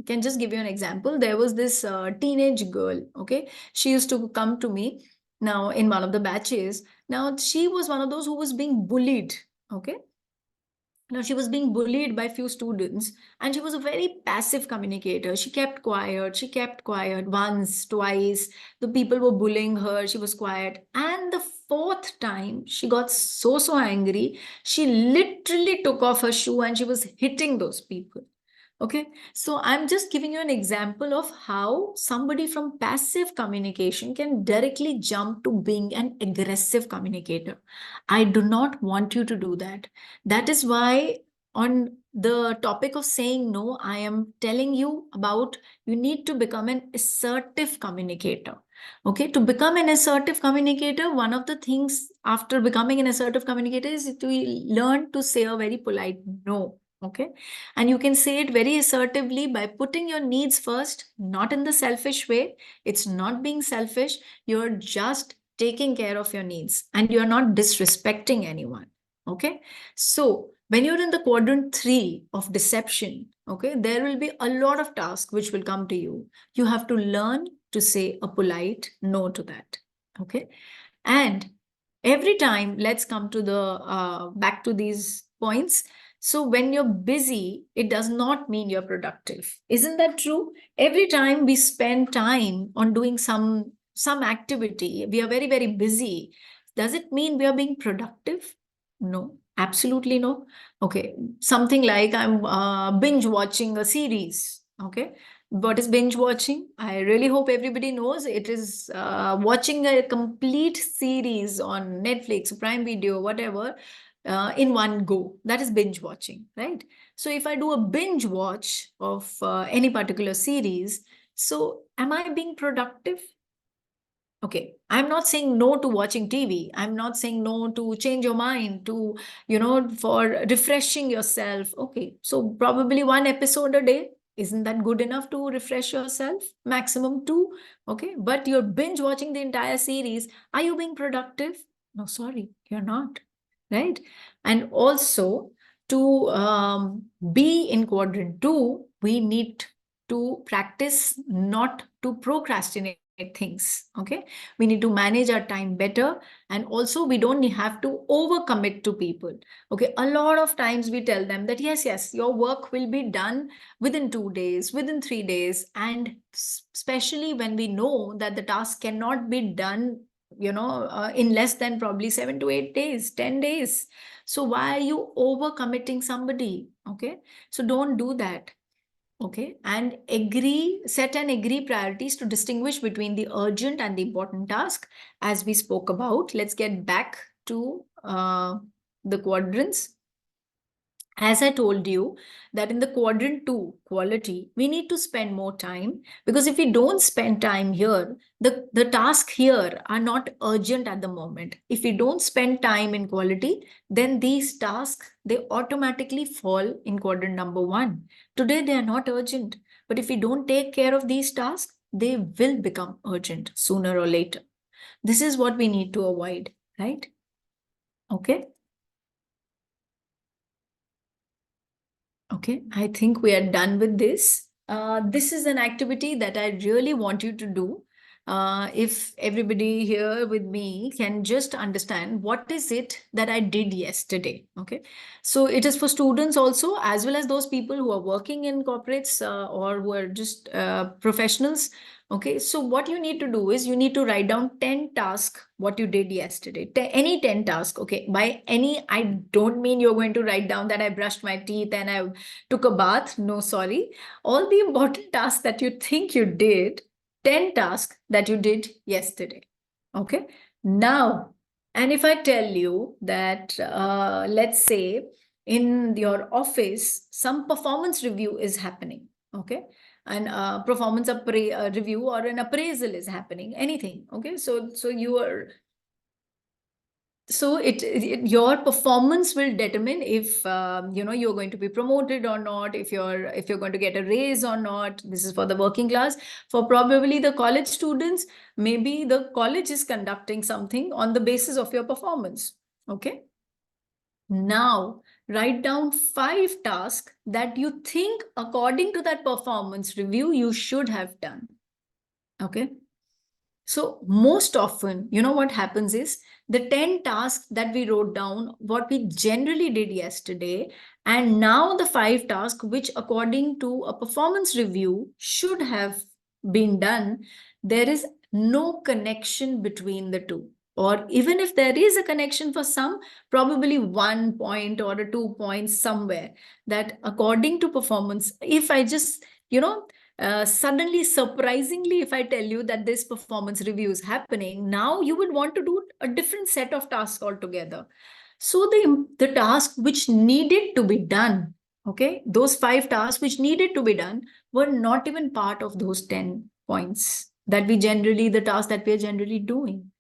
can just give you an example. There was this teenage girl, okay, she used to come to me now in one of the batches. Now she was one of those who was being bullied, okay. Now she was being bullied by few students, and she was a very passive communicator. She kept quiet. She kept quiet once, twice. The people were bullying her. She was quiet. And the fourth time, she got so angry. She literally took off her shoe and she was hitting those people. Okay, so I'm just giving you an example of how somebody from passive communication can directly jump to being an aggressive communicator. I do not want you to do that. That is why, on the topic of saying no, I am telling you about you need to become an assertive communicator. Okay, to become an assertive communicator, one of the things after becoming an assertive communicator is to learn to say a very polite no. Okay, and you can say it very assertively by putting your needs first, not in the selfish way. It's not being selfish. You're just taking care of your needs and you're not disrespecting anyone. Okay, so when you're in the quadrant 3 of deception, okay, there will be a lot of tasks which will come to you. You have to learn to say a polite no to that. Okay, and every time, let's come to the back to these points. So when you're busy, it does not mean you're productive. Isn't that true? Every time we spend time on doing some activity, we are very busy. Does it mean we are being productive? No, absolutely no. Okay, something like I'm binge watching a series. Okay, what is binge watching? I really hope everybody knows it is watching a complete series on Netflix, Prime Video, whatever, in one go. That is binge watching, right? So if I do a binge watch of any particular series, so am I being productive? Okay, I'm not saying no to watching TV. I'm not saying no to change your mind, to, for refreshing yourself. Okay, so probably one episode a day. Isn't that good enough to refresh yourself? Maximum two. Okay, but you're binge watching the entire series. Are you being productive? No, sorry, you're not. Right? And also, to be in quadrant 2, we need to practice not to procrastinate things. Okay, we need to manage our time better, and also we don't have to overcommit to people. Okay, a lot of times we tell them that yes, your work will be done within 2 days, within 3 days, and especially when we know that the task cannot be done in less than probably 7 to 8 days, 10 days. So why are you overcommitting somebody? Okay, so don't do that. Okay, and set and agree priorities to distinguish between the urgent and the important task, as we spoke about. Let's get back to the quadrants. As I told you, that in the quadrant 2, quality, we need to spend more time, because if we don't spend time here, the tasks here are not urgent at the moment. If we don't spend time in quality, then these tasks, they automatically fall in quadrant number 1. Today, they are not urgent. But if we don't take care of these tasks, they will become urgent sooner or later. This is what we need to avoid, right? Okay. Okay, I think we are done with this. This is an activity that I really want you to do. If everybody here with me can just understand what is it that I did yesterday. Okay, so it is for students also, as well as those people who are working in corporates or who are just professionals. Okay, so what you need to do is you need to write down 10 tasks, what you did yesterday, any 10 tasks. Okay, by any, I don't mean you're going to write down that I brushed my teeth and I took a bath. No, sorry. All the important tasks that you think you did, 10 tasks that you did yesterday. Okay, now, and if I tell you that, let's say in your office, some performance review is happening. Okay, and performance review or an appraisal is happening, anything. Okay, so you are So your performance will determine if you're going to be promoted or not, if you're going to get a raise or not. This is for the working class. For probably the college students, maybe the college is conducting something on the basis of your performance. Okay. Now, write down 5 tasks that you think, according to that performance review, you should have done. Okay. So most often, what happens is the 10 tasks that we wrote down, what we generally did yesterday, and now the 5 tasks, which according to a performance review should have been done, there is no connection between the two. Or even if there is a connection for some, probably 1 point or a 2 points somewhere, that according to performance, if I just, suddenly, surprisingly, if I tell you that this performance review is happening, now you would want to do a different set of tasks altogether. So the task which needed to be done, okay, those 5 tasks which needed to be done were not even part of those 10 points that the task that we are generally doing.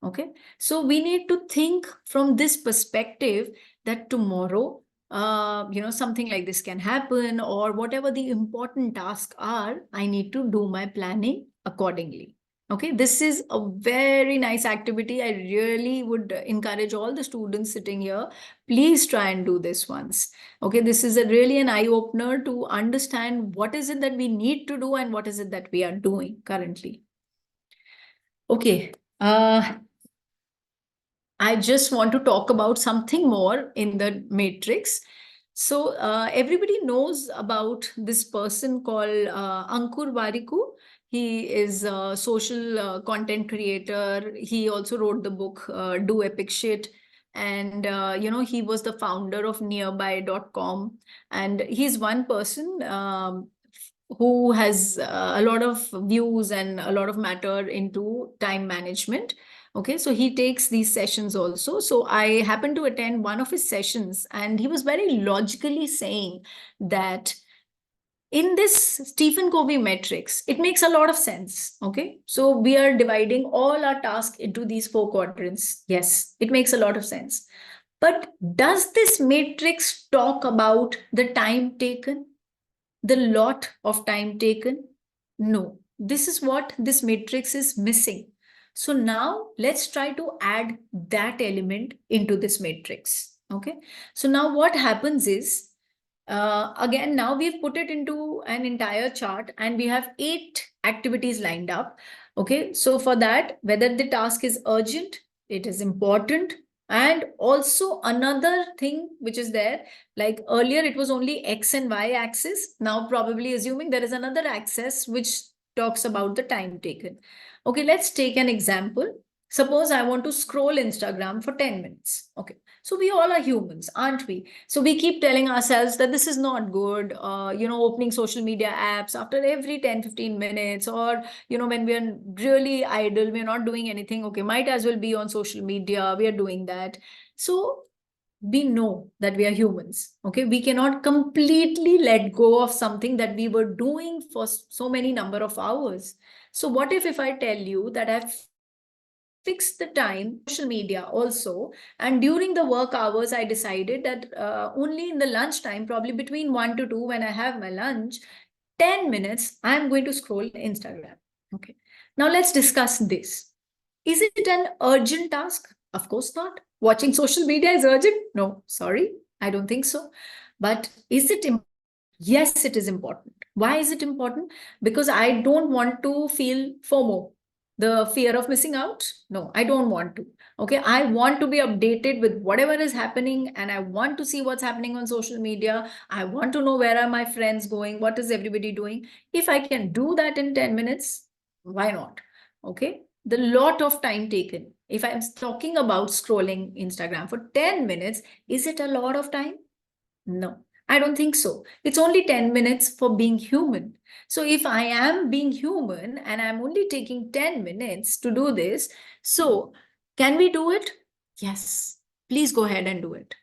Okay, so we need to think from this perspective that tomorrow something like this can happen, or whatever the important tasks are, I need to do my planning accordingly. Okay, this is a very nice activity. I really would encourage all the students sitting here, please try and do this once. Okay, this is really an eye-opener to understand what is it that we need to do and what is it that we are doing currently. Okay, I just want to talk about something more in the matrix. So everybody knows about this person called Ankur Warikoo. He is a social content creator. He also wrote the book Do Epic Shit. And, he was the founder of nearby.com. And he's one person who has a lot of views and a lot of matter into time management. Okay, so he takes these sessions also. So I happened to attend one of his sessions, and he was very logically saying that in this Stephen Covey matrix, it makes a lot of sense. Okay, so we are dividing all our tasks into these 4 quadrants. Yes, it makes a lot of sense. But does this matrix talk about the time taken? The lot of time taken? No, this is what this matrix is missing. So now let's try to add that element into this matrix. Okay, so now what happens is, again, now we've put it into an entire chart and we have 8 activities lined up. Okay, so for that, whether the task is urgent, it is important, and also another thing which is there, like earlier it was only X and Y axis. Now probably assuming there is another axis which talks about the time taken. Okay, let's take an example. Suppose I want to scroll Instagram for 10 minutes. Okay, so we all are humans, aren't we? So we keep telling ourselves that this is not good. Opening social media apps after every 10-15 minutes, or, when we are really idle, we're not doing anything. Okay, might as well be on social media. We are doing that. So we know that we are humans. Okay, we cannot completely let go of something that we were doing for so many number of hours. So what if I tell you that I've fixed the time social media also, and during the work hours I decided that only in the lunch time, probably between 1 to 2 when I have my lunch, 10 minutes I'm going to scroll Instagram. Okay, now let's discuss this. Is it an urgent task? Of course not. Watching social media is urgent? No, sorry, I don't think so. But is it important? Yes, it is important. Why is it important? Because I don't want to feel FOMO, the fear of missing out. No, I don't want to. Okay, I want to be updated with whatever is happening, and I want to see what's happening on social media. I want to know where are my friends going, what is everybody doing. If I can do that in 10 minutes, why not? Okay, the lot of time taken. If I'm talking about scrolling Instagram for 10 minutes, is it a lot of time? No, I don't think so. It's only 10 minutes for being human. So if I am being human and I'm only taking 10 minutes to do this, so can we do it? Yes, please go ahead and do it.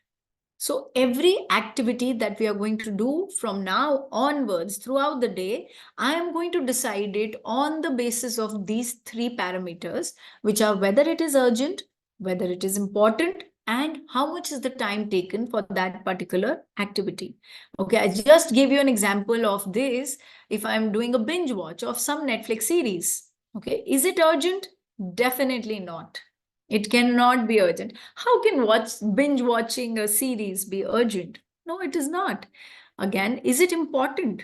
So every activity that we are going to do from now onwards throughout the day, I am going to decide it on the basis of these 3 parameters, which are whether it is urgent, whether it is important, and how much is the time taken for that particular activity. Okay, I just gave you an example of this. If I'm doing a binge watch of some Netflix series, okay, is it urgent? Definitely not. It cannot be urgent. How can binge watching a series be urgent? No, it is not. Again, is it important?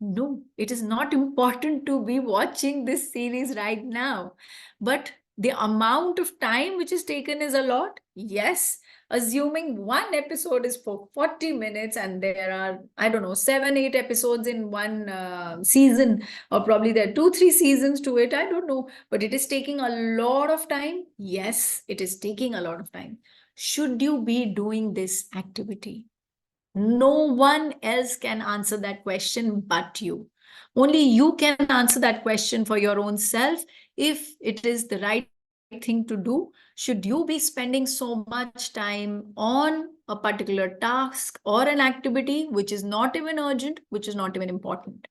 No, it is not important to be watching this series right now. But the amount of time which is taken is a lot. Yes, assuming one episode is for 40 minutes and there are, I don't know, 7, 8 episodes in one season, or probably there are 2, 3 seasons to it. I don't know, but it is taking a lot of time. Yes, it is taking a lot of time. Should you be doing this activity? No one else can answer that question but you. Only you can answer that question for your own self. If it is the right thing to do, should you be spending so much time on a particular task or an activity which is not even urgent, which is not even important?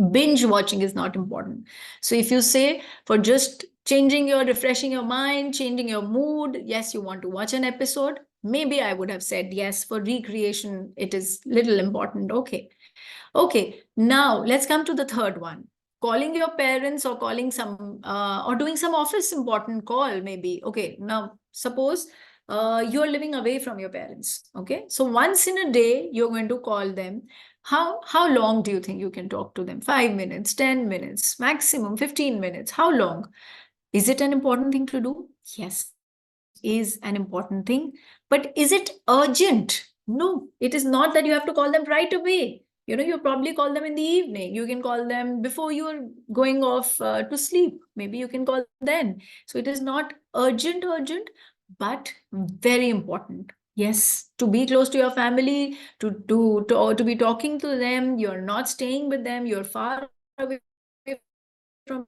Binge watching is not important. So if you say for just refreshing your mind, changing your mood, yes, you want to watch an episode, maybe I would have said yes. For recreation, it is little important. Okay, now let's come to the third one. Calling your parents or calling some or doing some office important call, maybe. Okay, now suppose you're living away from your parents. Okay, so once in a day you're going to call them. How long do you think you can talk to them? 5 minutes, 10 minutes, maximum 15 minutes. How long? Is it an important thing to do? Yes, is an important thing. But is it urgent? No, it is not that you have to call them right away. You probably call them in the evening. You can call them before you are going off to sleep. Maybe you can call then. So it is not urgent, but very important. Yes, to be close to your family, to be talking to them. You're not staying with them. You're far away from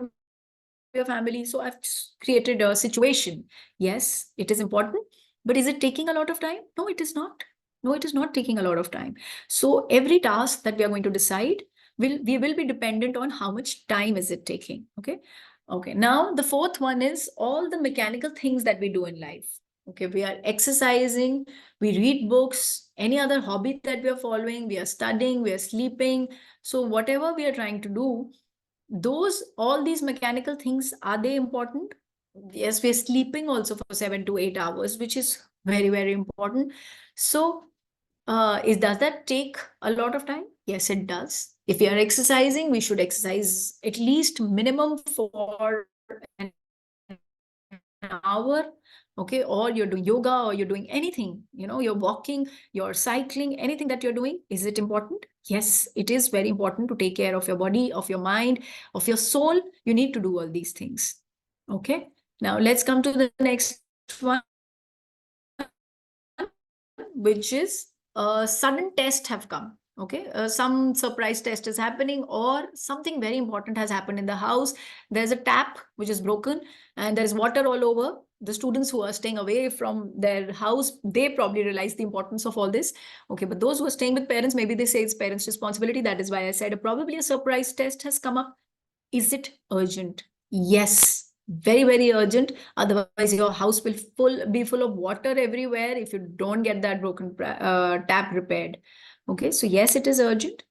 your family. So I've created a situation. Yes, it is important, but is it taking a lot of time? No, it is not. No, it is not taking a lot of time. So every task that we are going to decide we will be dependent on how much time is it taking. Okay, now the fourth one is all the mechanical things that we do in life. Okay, we are exercising, we read books, any other hobby that we are following, we are studying, we are sleeping. So whatever we are trying to do, all these mechanical things, are they important? Yes, we're sleeping also for 7 to 8 hours, which is very, very important. So does that take a lot of time? Yes, it does. If we are exercising, we should exercise at least minimum for an hour. Okay, or you're doing yoga, or you're doing anything, you're walking, you're cycling, anything that you're doing. Is it important? Yes, it is very important to take care of your body, of your mind, of your soul. You need to do all these things. Okay, now let's come to the next one, which is a sudden test have come. Okay, some surprise test is happening, or something very important has happened in the house. There's a tap which is broken and there's water all over. The students who are staying away from their house, they probably realize the importance of all this. Okay, but those who are staying with parents, maybe they say it's parents' responsibility. That is why I said probably a surprise test has come up. Is it urgent? Yes, very, very urgent. Otherwise, your house will be full of water everywhere if you don't get that broken tap repaired. Okay, so yes, it is urgent.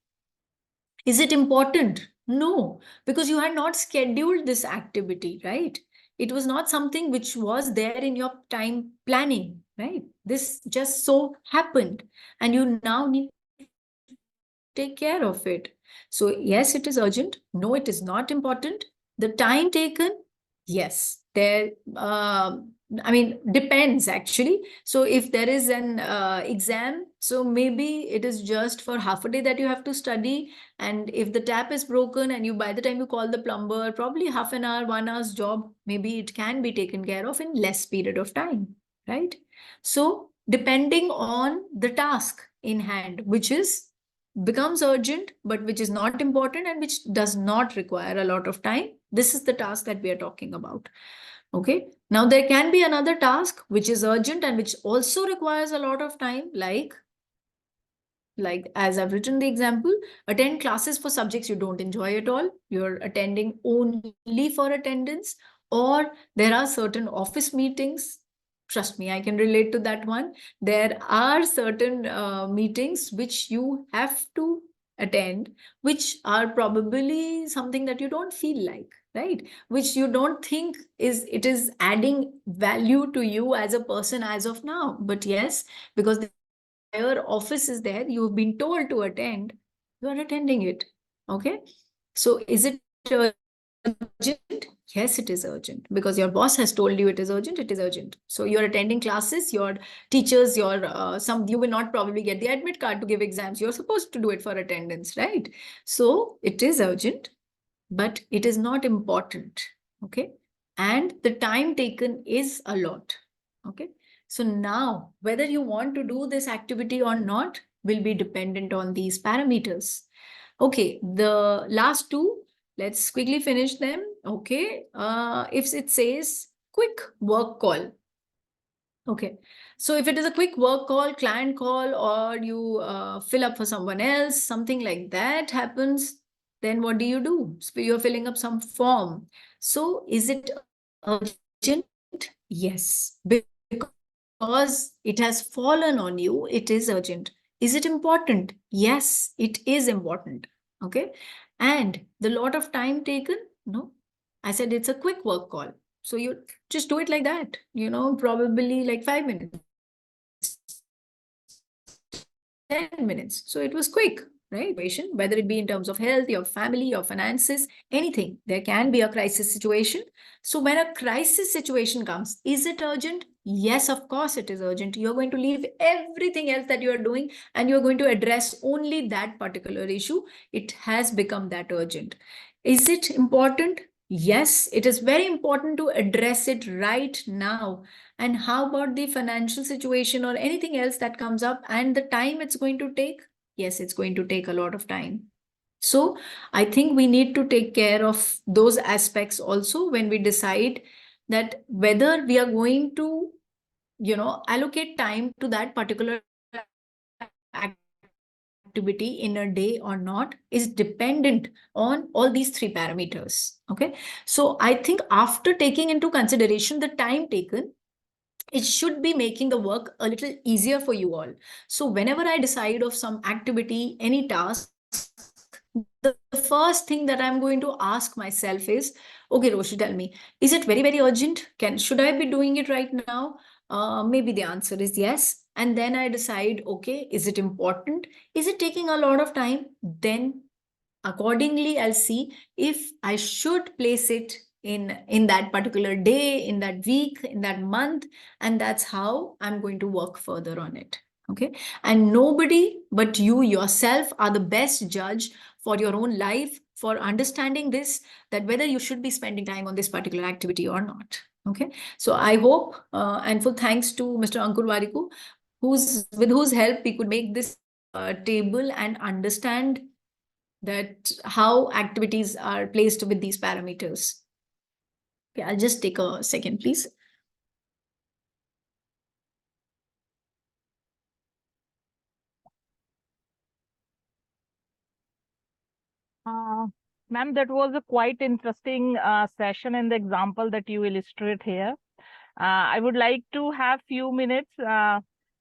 Is it important? No, because you had not scheduled this activity, right? It was not something which was there in your time planning, right? This just so happened, and you now need to take care of it. So yes, it is urgent. No, it is not important. The time taken, yes, depends actually. So if there is an exam, so maybe it is just for half a day that you have to study. And if the tap is broken and by the time you call the plumber, probably half an hour, 1 hour's job, maybe it can be taken care of in less period of time, right? So depending on the task in hand, which becomes urgent, but which is not important and which does not require a lot of time. This is the task that we are talking about. Okay, now there can be another task which is urgent and which also requires a lot of time, like as I've written the example, attend classes for subjects you don't enjoy at all. You're attending only for attendance, Or there are certain office meetings. Trust me, I can relate to that one. There are certain meetings which you have to attend, which are probably something that you don't feel like, right? Which you don't think it is adding value to you as a person as of now. But yes, because the entire office is there, you've been told to attend, you are attending it. Okay. So is it urgent? Yes, it is urgent because your boss has told you it is urgent. It is urgent. So you're attending classes, your teachers, your you will not probably get the admit card to give exams. You're supposed to do it for attendance, right? So it is urgent, but it is not important. Okay. And the time taken is a lot. Okay. So now whether you want to do this activity or not will be dependent on these parameters. Okay. The last two, let's quickly finish them. Okay. If it says quick work call. Okay. So if it is a quick work call, client call, or you fill up for someone else, something like that happens, then what do? So you're filling up some form. So is it urgent? Yes. Because it has fallen on you, it is urgent. Is it important? Yes, it is important. Okay. And the lot of time taken? No. I said it's a quick work call. So you just do it like that, probably like 5 minutes, 10 minutes. So it was quick, right? Whether it be in terms of health, your family, your finances, anything, there can be a crisis situation. So when a crisis situation comes, is it urgent? Yes, of course it is urgent. You're going to leave everything else that you are doing and you're going to address only that particular issue. It has become that urgent. Is it important? Yes, it is very important to address it right now. And how about the financial situation or anything else that comes up and the time it's going to take? Yes, it's going to take a lot of time. So I think we need to take care of those aspects also when we decide that whether we are going to, allocate time to that particular activity in a day or not is dependent on all these three parameters. Okay. So I think after taking into consideration the time taken, it should be making the work a little easier for you all. So whenever I decide of some activity, any task, the first thing that I'm going to ask myself is, okay, Roshi, tell me, is it very, very urgent? Should I be doing it right now? Maybe the answer is yes. And then I decide, okay, is it important? Is it taking a lot of time? Then accordingly, I'll see if I should place it in that particular day, in that week, in that month, and that's how I'm going to work further on it. Okay. And nobody but you yourself are the best judge for your own life, for understanding this, that whether you should be spending time on this particular activity or not. Okay. So I hope, and full thanks to Mr. Ankur Wariku, with whose help we could make this table and understand that how activities are placed with these parameters. Okay, I'll just take a second, please. Ma'am, that was a quite interesting session in the example that you illustrate here. I would like to have few minutes.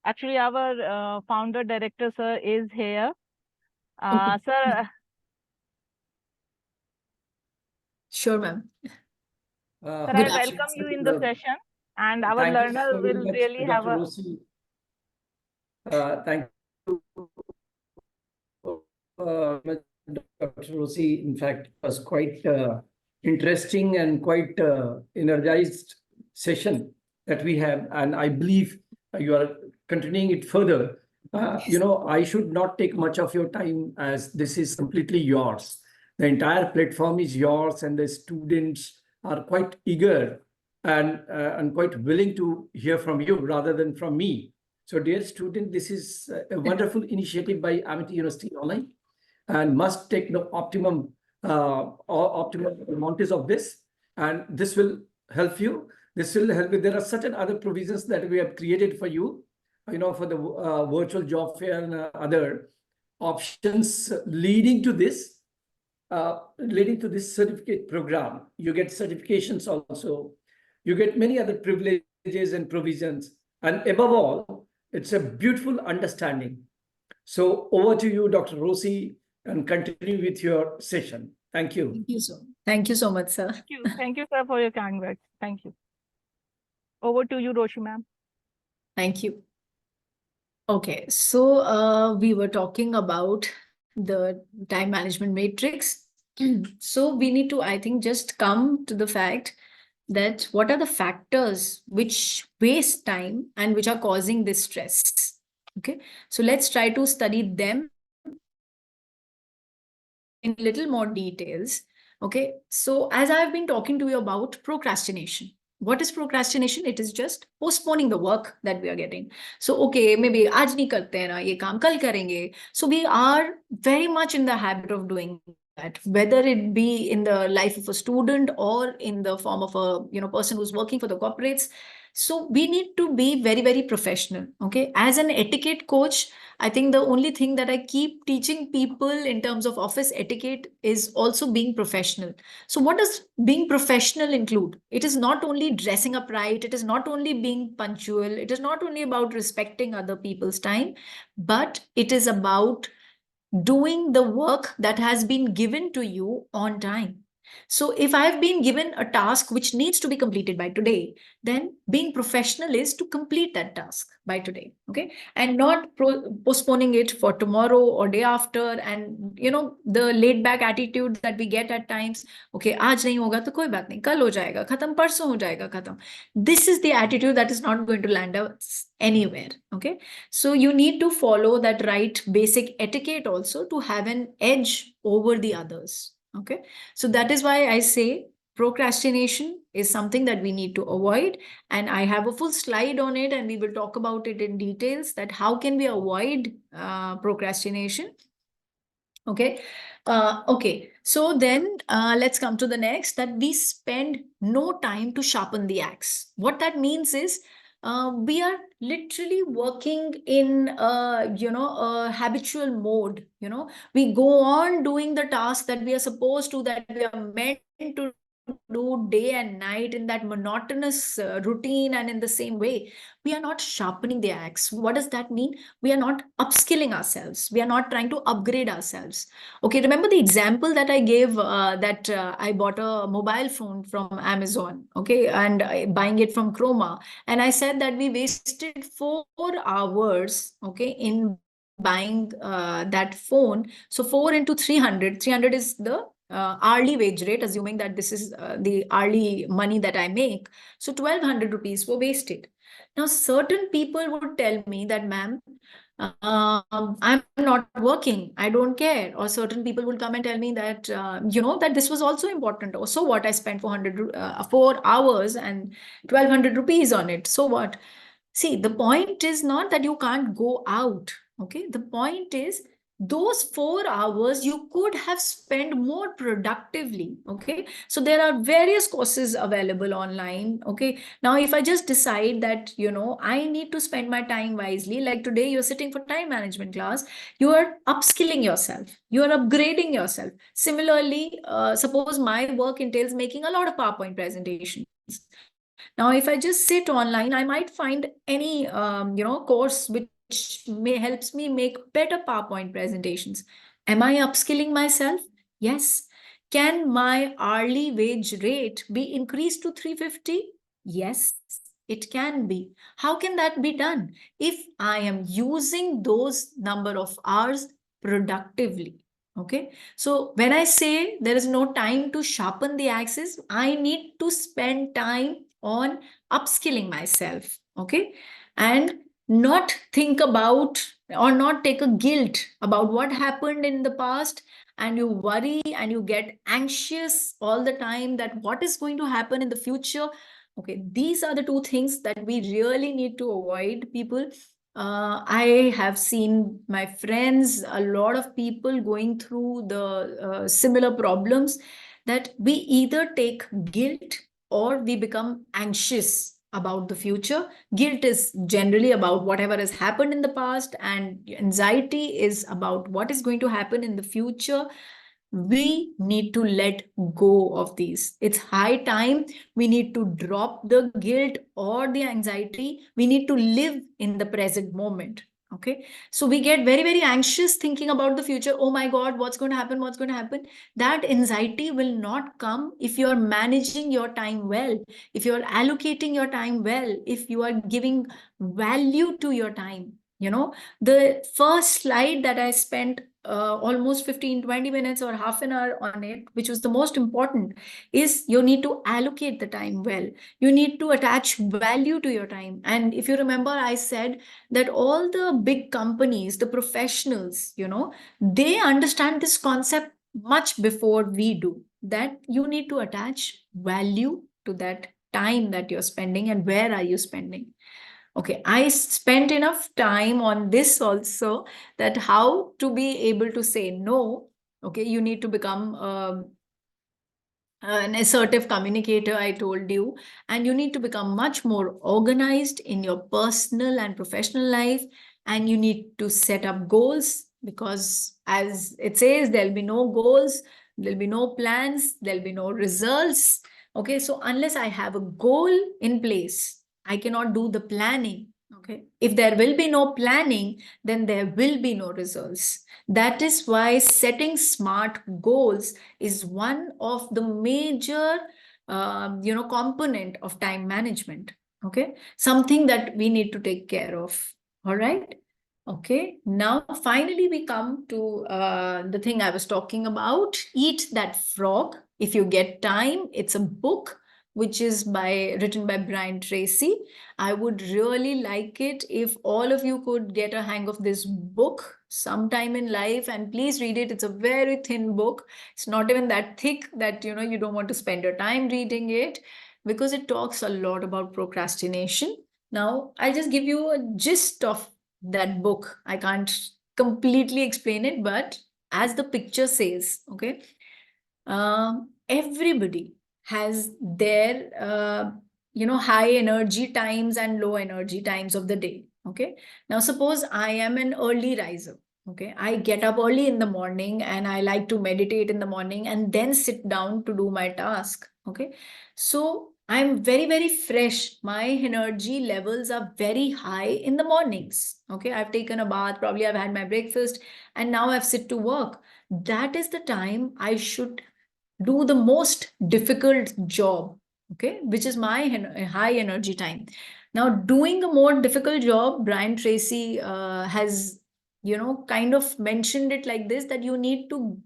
Actually, our founder director, sir, is here. Okay. Sir. Sure, ma'am. Sir, I welcome you in the session, and our learner will really have a... Thank you, Dr. Rosie. In fact, it was quite interesting and quite energized session that we have, and I believe you are continuing it further. I should not take much of your time as this is completely yours. The entire platform is yours, and the students are quite eager and quite willing to hear from you rather than from me. So, dear student, this is a wonderful initiative by Amity University Online, and must take the optimum advantage of this, and this will help you. This will help you. There are certain other provisions that we have created for you, for the virtual job fair and other options leading to this. leading to this certificate program. You get certifications also. You get many other privileges and provisions. And above all, it's a beautiful understanding. So over to you, Dr. Rosie, and continue with your session. Thank you. Thank you so much, sir. Thank you, sir, for your kind words. Thank you. Over to you, Roshi ma'am. Thank you. Okay, so we were talking about the time management matrix. So we need to, I think, just come to the fact that what are the factors which waste time and which are causing this stress. Okay, so let's try to study them in little more details. Okay, so as I've been talking to you about procrastination. What is procrastination? It is just postponing the work that we are getting. So, okay, maybe aaj nahi karte hain na, ye kaam kal karenge. So we are very much in the habit of doing that, whether it be in the life of a student or in the form of a person who's working for the corporates. So we need to be very, very professional. Okay, as an etiquette coach, I think the only thing that I keep teaching people in terms of office etiquette is also being professional. So what does being professional include? It is not only dressing up right, it is not only being punctual, it is not only about respecting other people's time, but it is about doing the work that has been given to you on time. So if I've been given a task which needs to be completed by today, then being professional is to complete that task by today, okay? And not postponing it for tomorrow or day after, and the laid back attitude that we get at times. Okay, aaj nahi hoga to koi baat nahi, kal ho jayega khatam, parso ho jayega khatam. This is the attitude that is not going to land us anywhere, okay? So you need to follow that right basic etiquette also to have an edge over the others. Okay, so that is why I say procrastination is something that we need to avoid. And I have a full slide on it, and we will talk about it in details, that how can we avoid procrastination. Okay, okay. So then let's come to the next, that we spend no time to sharpen the axe. What that means is we are literally working in a habitual mode. We go on doing the task that we are supposed to, that we are meant to do day and night in that monotonous routine, and in the same way we are not sharpening the axe. What does that mean? We are not upskilling ourselves, we are not trying to upgrade ourselves. Okay, remember the example that I gave, that I bought a mobile phone from Amazon, okay, and buying it from Chroma, and I said that we wasted 4 hours, okay, in buying that phone. So 4 into 300 is the hourly wage rate, assuming that this is the hourly money that I make. So 1200 rupees were wasted. Now, certain people would tell me that, ma'am, I'm not working, I don't care. Or certain people will come and tell me that, that this was also important. Or so what, I spent 4 hours and 1200 rupees on it. So what? See, the point is not that you can't go out. Okay, the point is those 4 hours you could have spent more productively. Okay, so there are various courses available online. Okay, now if I just decide that I need to spend my time wisely, like today you're sitting for time management class, you are upskilling yourself, you are upgrading yourself. Similarly, suppose my work entails making a lot of PowerPoint presentations. Now, if I just sit online, I might find any course which helps me make better PowerPoint presentations. Am I upskilling myself? Yes. Can my hourly wage rate be increased to 350? Yes, it can be. How can that be done? If I am using those number of hours productively. Okay, so when I say there is no time to sharpen the axes, I need to spend time on upskilling myself. Okay, and not think about or not take a guilt about what happened in the past, and you worry and you get anxious all the time that what is going to happen in the future. Okay, these are the 2 things that we really need to avoid, people. I have seen my friends, a lot of people going through the similar problems, that we either take guilt or we become anxious about the future. Guilt is generally about whatever has happened in the past, and anxiety is about what is going to happen in the future. We need to let go of these. It's high time we need to drop the guilt or the anxiety. We need to live in the present moment. Okay. So we get very, very anxious thinking about the future. Oh my God, what's going to happen? What's going to happen? That anxiety will not come if you are managing your time well, if you are allocating your time well, if you are giving value to your time. You know, the first slide that I spent almost 15-20 minutes or half an hour on it, which was the most important, is you need to allocate the time well. You need to attach value to your time. And if you remember, I said that all the big companies, the professionals, you know, they understand this concept much before we do, that you need to attach value to that time that you're spending and where are you spending. Okay, I spent enough time on this also, that how to be able to say no. Okay, you need to become an assertive communicator, I told you, and you need to become much more organized in your personal and professional life, and you need to set up goals, because as it says, there'll be no goals, there'll be no plans, there'll be no results. Okay, so unless I have a goal in place, I cannot do the planning. Okay, if there will be no planning, then there will be no results. That is why setting smart goals is one of the major component of time management. Okay, something that we need to take care of. All right. Okay, now finally we come to the thing I was talking about, Eat That Frog. If you get time, it's a book which is written by Brian Tracy. I would really like it if all of you could get a hang of this book sometime in life, and please read it. It's a very thin book. It's not even that thick that you don't want to spend your time reading it, because it talks a lot about procrastination. Now, I'll just give you a gist of that book. I can't completely explain it, but as the picture says, okay, everybody has their high energy times and low energy times of the day. Okay, now suppose I am an early riser. Okay, I get up early in the morning and I like to meditate in the morning and then sit down to do my task. Okay, so I'm very, very fresh. My energy levels are very high in the mornings. Okay, I've taken a bath, probably I've had my breakfast, and now I've sit to work. That is the time I should do the most difficult job, okay, which is my high energy time. Now, doing a more difficult job, Brian Tracy has, kind of mentioned it like this, that you need to,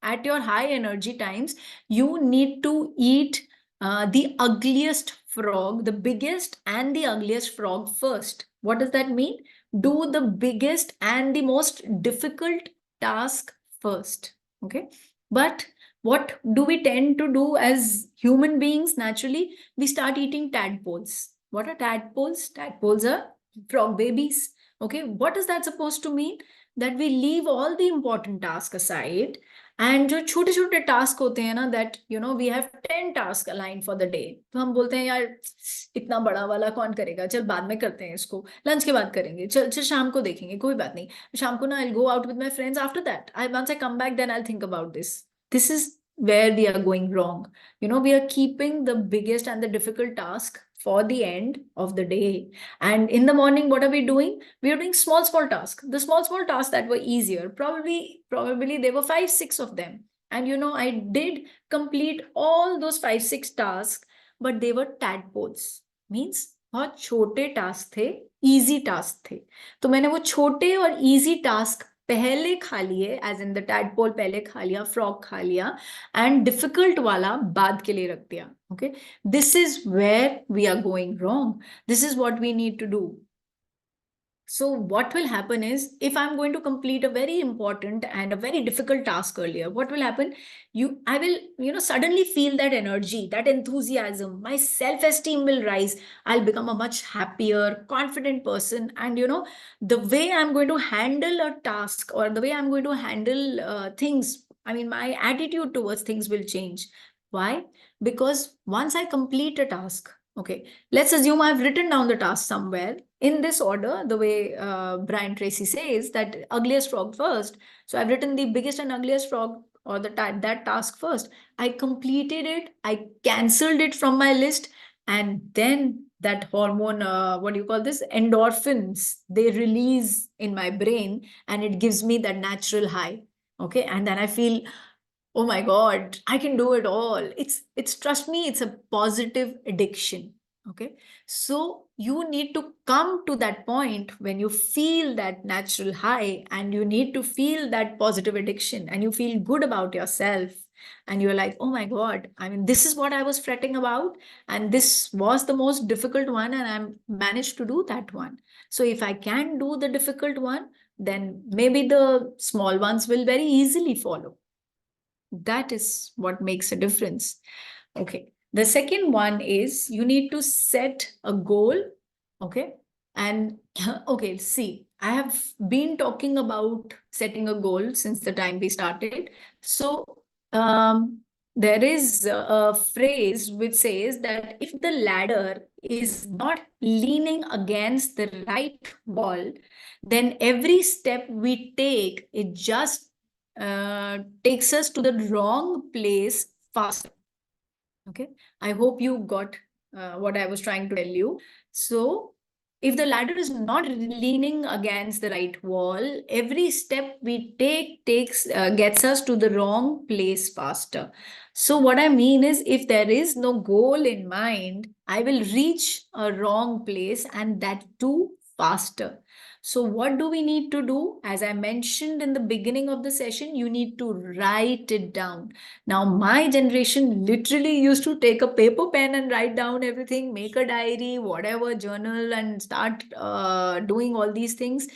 at your high energy times, you need to eat the ugliest frog, the biggest and the ugliest frog first. What does that mean? Do the biggest and the most difficult task first, okay? But what do we tend to do as human beings naturally? We start eating tadpoles. What are tadpoles? Tadpoles are frog babies. Okay, what is that supposed to mean? That we leave all the important tasks aside, and जो छोटे छोटे task होते हैं ना, that we have 10 tasks aligned for the day, तो हम बोलते हैं यार इतना बड़ा वाला कौन करेगा, चल बाद में करते हैं, इसको लंच के बाद करेंगे, चल चल शाम को देखेंगे, कोई बात नहीं, शाम को ना I'll go out with my friends, after that once I come back then I'll think about this. This is where we are going wrong. We are keeping the biggest and the difficult task for the end of the day. And in the morning, what are we doing? We are doing small tasks. The small tasks that were easier, probably there were 5-6 of them. And I did complete all those 5-6 tasks, but they were tadpoles. Means बहुत छोटे task थे, easy task थे. तो मैंने वो छोटे और easy task पहले खा लिए, एज इन द टैडपोल पहले खा लिया, फ्रॉग खा लिया, एंड डिफिकल्ट वाला बाद के लिए रख दिया. Okay, this is where we are going wrong. This is what we need to do. So what will happen is, if I'm going to complete a very important and a very difficult task earlier, what will happen? I will, suddenly feel that energy, that enthusiasm, my self-esteem will rise. I'll become a much happier, confident person. And, the way I'm going to handle a task, or the way I'm going to handle things, I mean, my attitude towards things will change. Why? Because once I complete a task, okay, let's assume I've written down the task somewhere in this order, the way Brian Tracy says, that ugliest frog first. So I've written the biggest and ugliest frog or that task first. I completed it, I cancelled it from my list, and then that hormone, what do you call this? Endorphins, they release in my brain, and it gives me that natural high. Okay, and then I feel, oh my God, I can do it all. It's trust me, it's a positive addiction. Okay, so you need to come to that point when you feel that natural high, and you need to feel that positive addiction, and you feel good about yourself, and you're like, oh my God, I mean, this is what I was fretting about, and this was the most difficult one, and I managed to do that one. So if I can do the difficult one, then maybe the small ones will very easily follow. That is what makes a difference. Okay. The second one is you need to set a goal. Okay. And okay, see, I have been talking about setting a goal since the time we started. So there is a phrase which says that if the ladder is not leaning against the right wall, then every step we take, it just takes us to the wrong place faster. Okay, I hope you got what I was trying to tell you. So if the ladder is not leaning against the right wall, every step we take gets us to the wrong place faster. So what I mean is, if there is no goal in mind, I will reach a wrong place, and that too faster. So what do we need to do? As I mentioned in the beginning of the session, you need to write it down. Now, my generation literally used to take a paper pen and write down everything, make a diary, whatever, journal, and start doing all these things.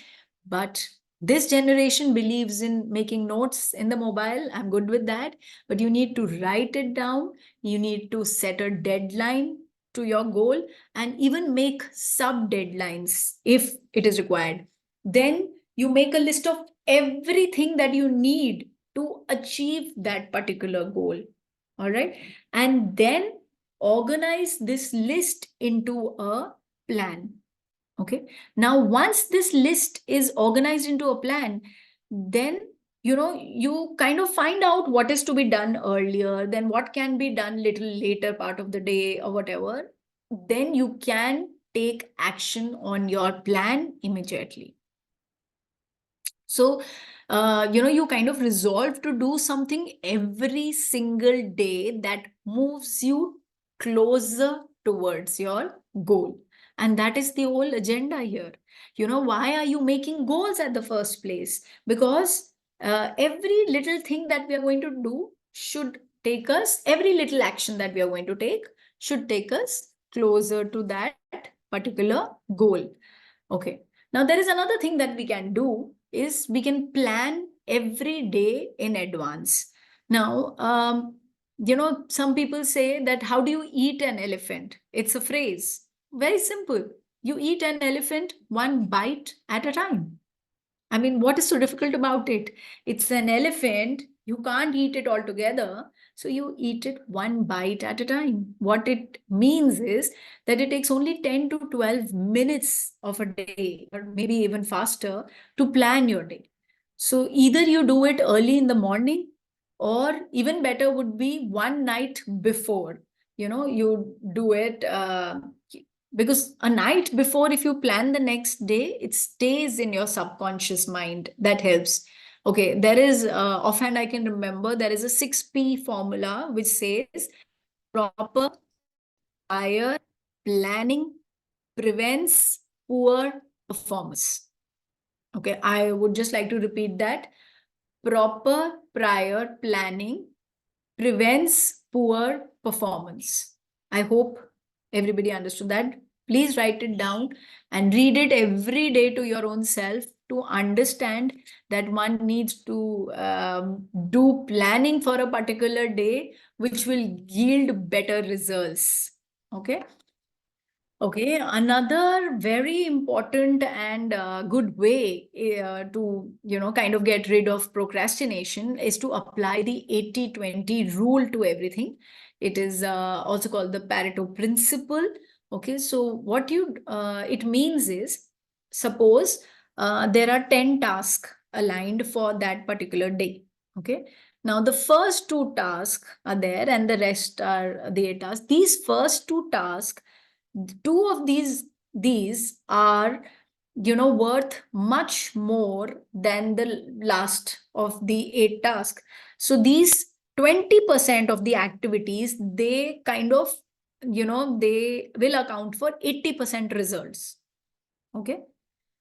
But this generation believes in making notes in the mobile. I'm good with that. But you need to write it down. You need to set a deadline to your goal, and even make sub deadlines if it is required. Then you make a list of everything that you need to achieve that particular goal. All right. And then organize this list into a plan. Okay. Now, once this list is organized into a plan, then you kind of find out what is to be done earlier, then what can be done little later part of the day or whatever. Then you can take action on your plan immediately. So you kind of resolve to do something every single day that moves you closer towards your goal. And that is the whole agenda here. Why are you making goals at the first place? Because every little thing that we are going to do should take us, every little action that we are going to take should take us closer to that particular goal. Okay. Now, there is another thing that we can do is we can plan every day in advance. Now, some people say that, how do you eat an elephant? It's a phrase. Very simple. You eat an elephant one bite at a time. I mean, what is so difficult about it? It's an elephant. You can't eat it all together. So you eat it one bite at a time. What it means is that it takes only 10 to 12 minutes of a day, or maybe even faster, to plan your day. So either you do it early in the morning, or even better would be one night before. You do it because a night before, if you plan the next day, it stays in your subconscious mind. That helps. Okay, there is, offhand I can remember, there is a 6P formula which says proper prior planning prevents poor performance. Okay, I would just like to repeat that. Proper prior planning prevents poor performance. I hope everybody understood that. Please write it down and read it every day to your own self, to understand that one needs to do planning for a particular day, which will yield better results. Okay. Okay, another very important and good way to, kind of get rid of procrastination is to apply the 80-20 rule to everything. It is also called the Pareto principle. Okay, so what it means is, suppose there are 10 tasks aligned for that particular day. Okay, Now, the first two tasks are there and the rest are the 8 tasks. These first two tasks, two of these are, worth much more than the last of the 8 tasks. So these 20% of the activities, they kind of, they will account for 80% results. Okay.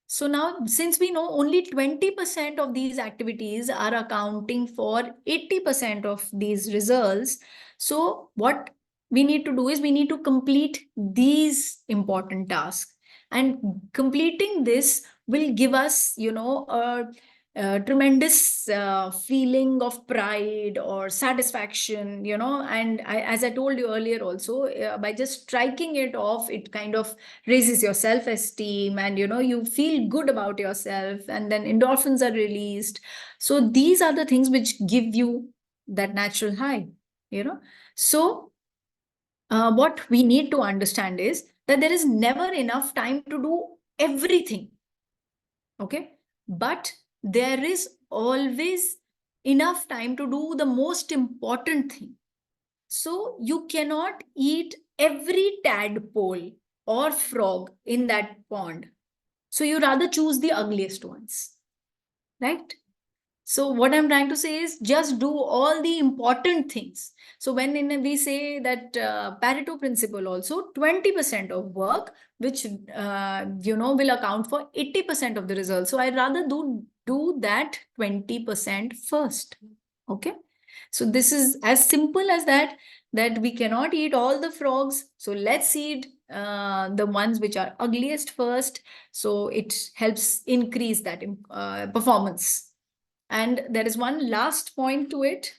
So now, since we know only 20% of these activities are accounting for 80% of these results, so what we need to do is we need to complete these important tasks. And completing this will give us, a tremendous feeling of pride or satisfaction, and as I told you earlier also, by just striking it off, it kind of raises your self-esteem, and you feel good about yourself, and then endorphins are released. So these are the things which give you that natural high. So what we need to understand is that there is never enough time to do everything. Okay, but there is always enough time to do the most important thing. So you cannot eat every tadpole or frog in that pond. So you rather choose the ugliest ones, right? So what I'm trying to say is just do all the important things. So when we say that Pareto principle also, 20% of work, which, will account for 80% of the results. So I rather do that 20% first. Okay. So this is as simple as that we cannot eat all the frogs. So let's eat the ones which are ugliest first. So it helps increase that performance. And there is one last point to it.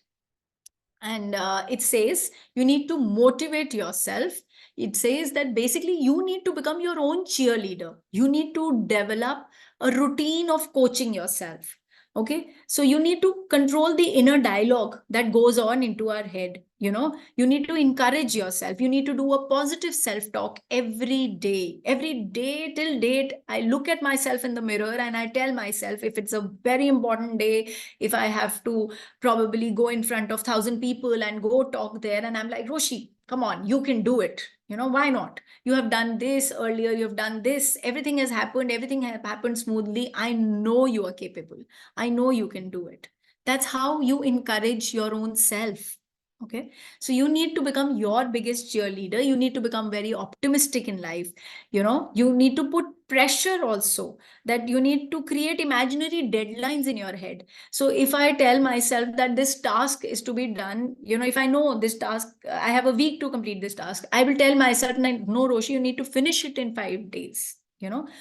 And it says you need to motivate yourself. It says that basically you need to become your own cheerleader. You need to develop a routine of coaching yourself. Okay, so you need to control the inner dialogue that goes on into our head. You need to encourage yourself. You need to do a positive self-talk every day. Every day till date, I look at myself in the mirror and I tell myself, if it's a very important day, if I have to probably go in front of 1,000 people and go talk there, and I'm like, Roshi, come on, you can do it. Why not? You have done this earlier, you've done this, everything has happened, everything has happened smoothly. I know you are capable. I know you can do it. That's how you encourage your own self. Okay, so you need to become your biggest cheerleader. You need to become very optimistic in life. You need to put pressure also, that you need to create imaginary deadlines in your head. So if I tell myself that this task is to be done, if I know this task, I have a week to complete this task, I will tell myself, no, Roshi, you need to finish it in 5 days.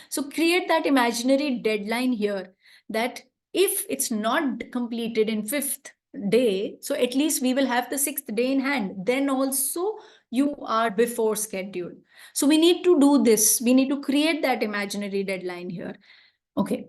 So create that imaginary deadline here, that if it's not completed in 5th day, so at least we will have the 6th day in hand. Then also you are before schedule. So we need to do this. We need to create that imaginary deadline here. Okay.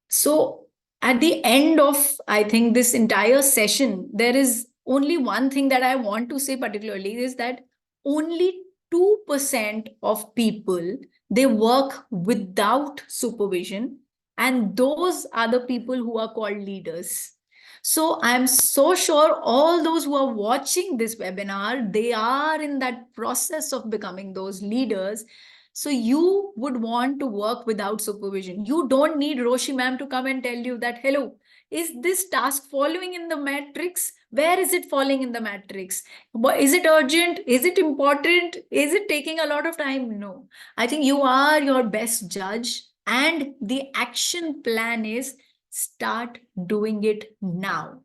So at the end of, I think, this entire session, there is only one thing that I want to say particularly, is that only 2% of people, they work without supervision. And those are the people who are called leaders. So I'm so sure all those who are watching this webinar, they are in that process of becoming those leaders. So you would want to work without supervision. You don't need Roshi ma'am to come and tell you that, hello, is this task following in the matrix? Where is it falling in the matrix? Is it urgent? Is it important? Is it taking a lot of time? No. I think you are your best judge. And the action plan is start doing it now.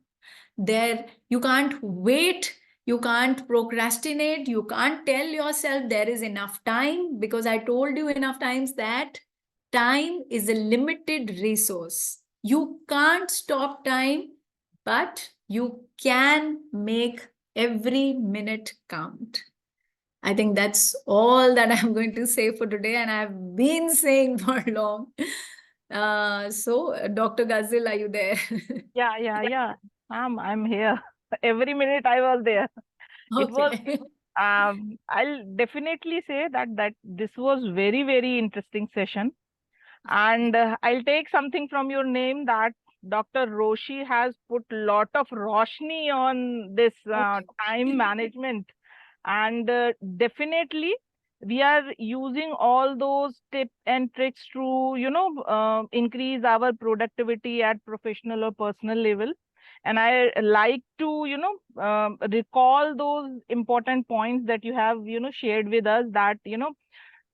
There, you can't wait. You can't procrastinate. You can't tell yourself there is enough time, because I told you enough times that time is a limited resource. You can't stop time, but you can make every minute count. I think that's all that I'm going to say for today, and I've been saying for long. So, Dr. Ghazil, are you there? Yeah. I'm here. Every minute I was there. It was, Okay. I'll definitely say that this was very, very interesting session. And I'll take something from your name, that Dr. Roshi has put lot of roshni on this time management, and definitely we are using all those tips and tricks to increase our productivity at professional or personal level. And I like to recall those important points that you have shared with us, that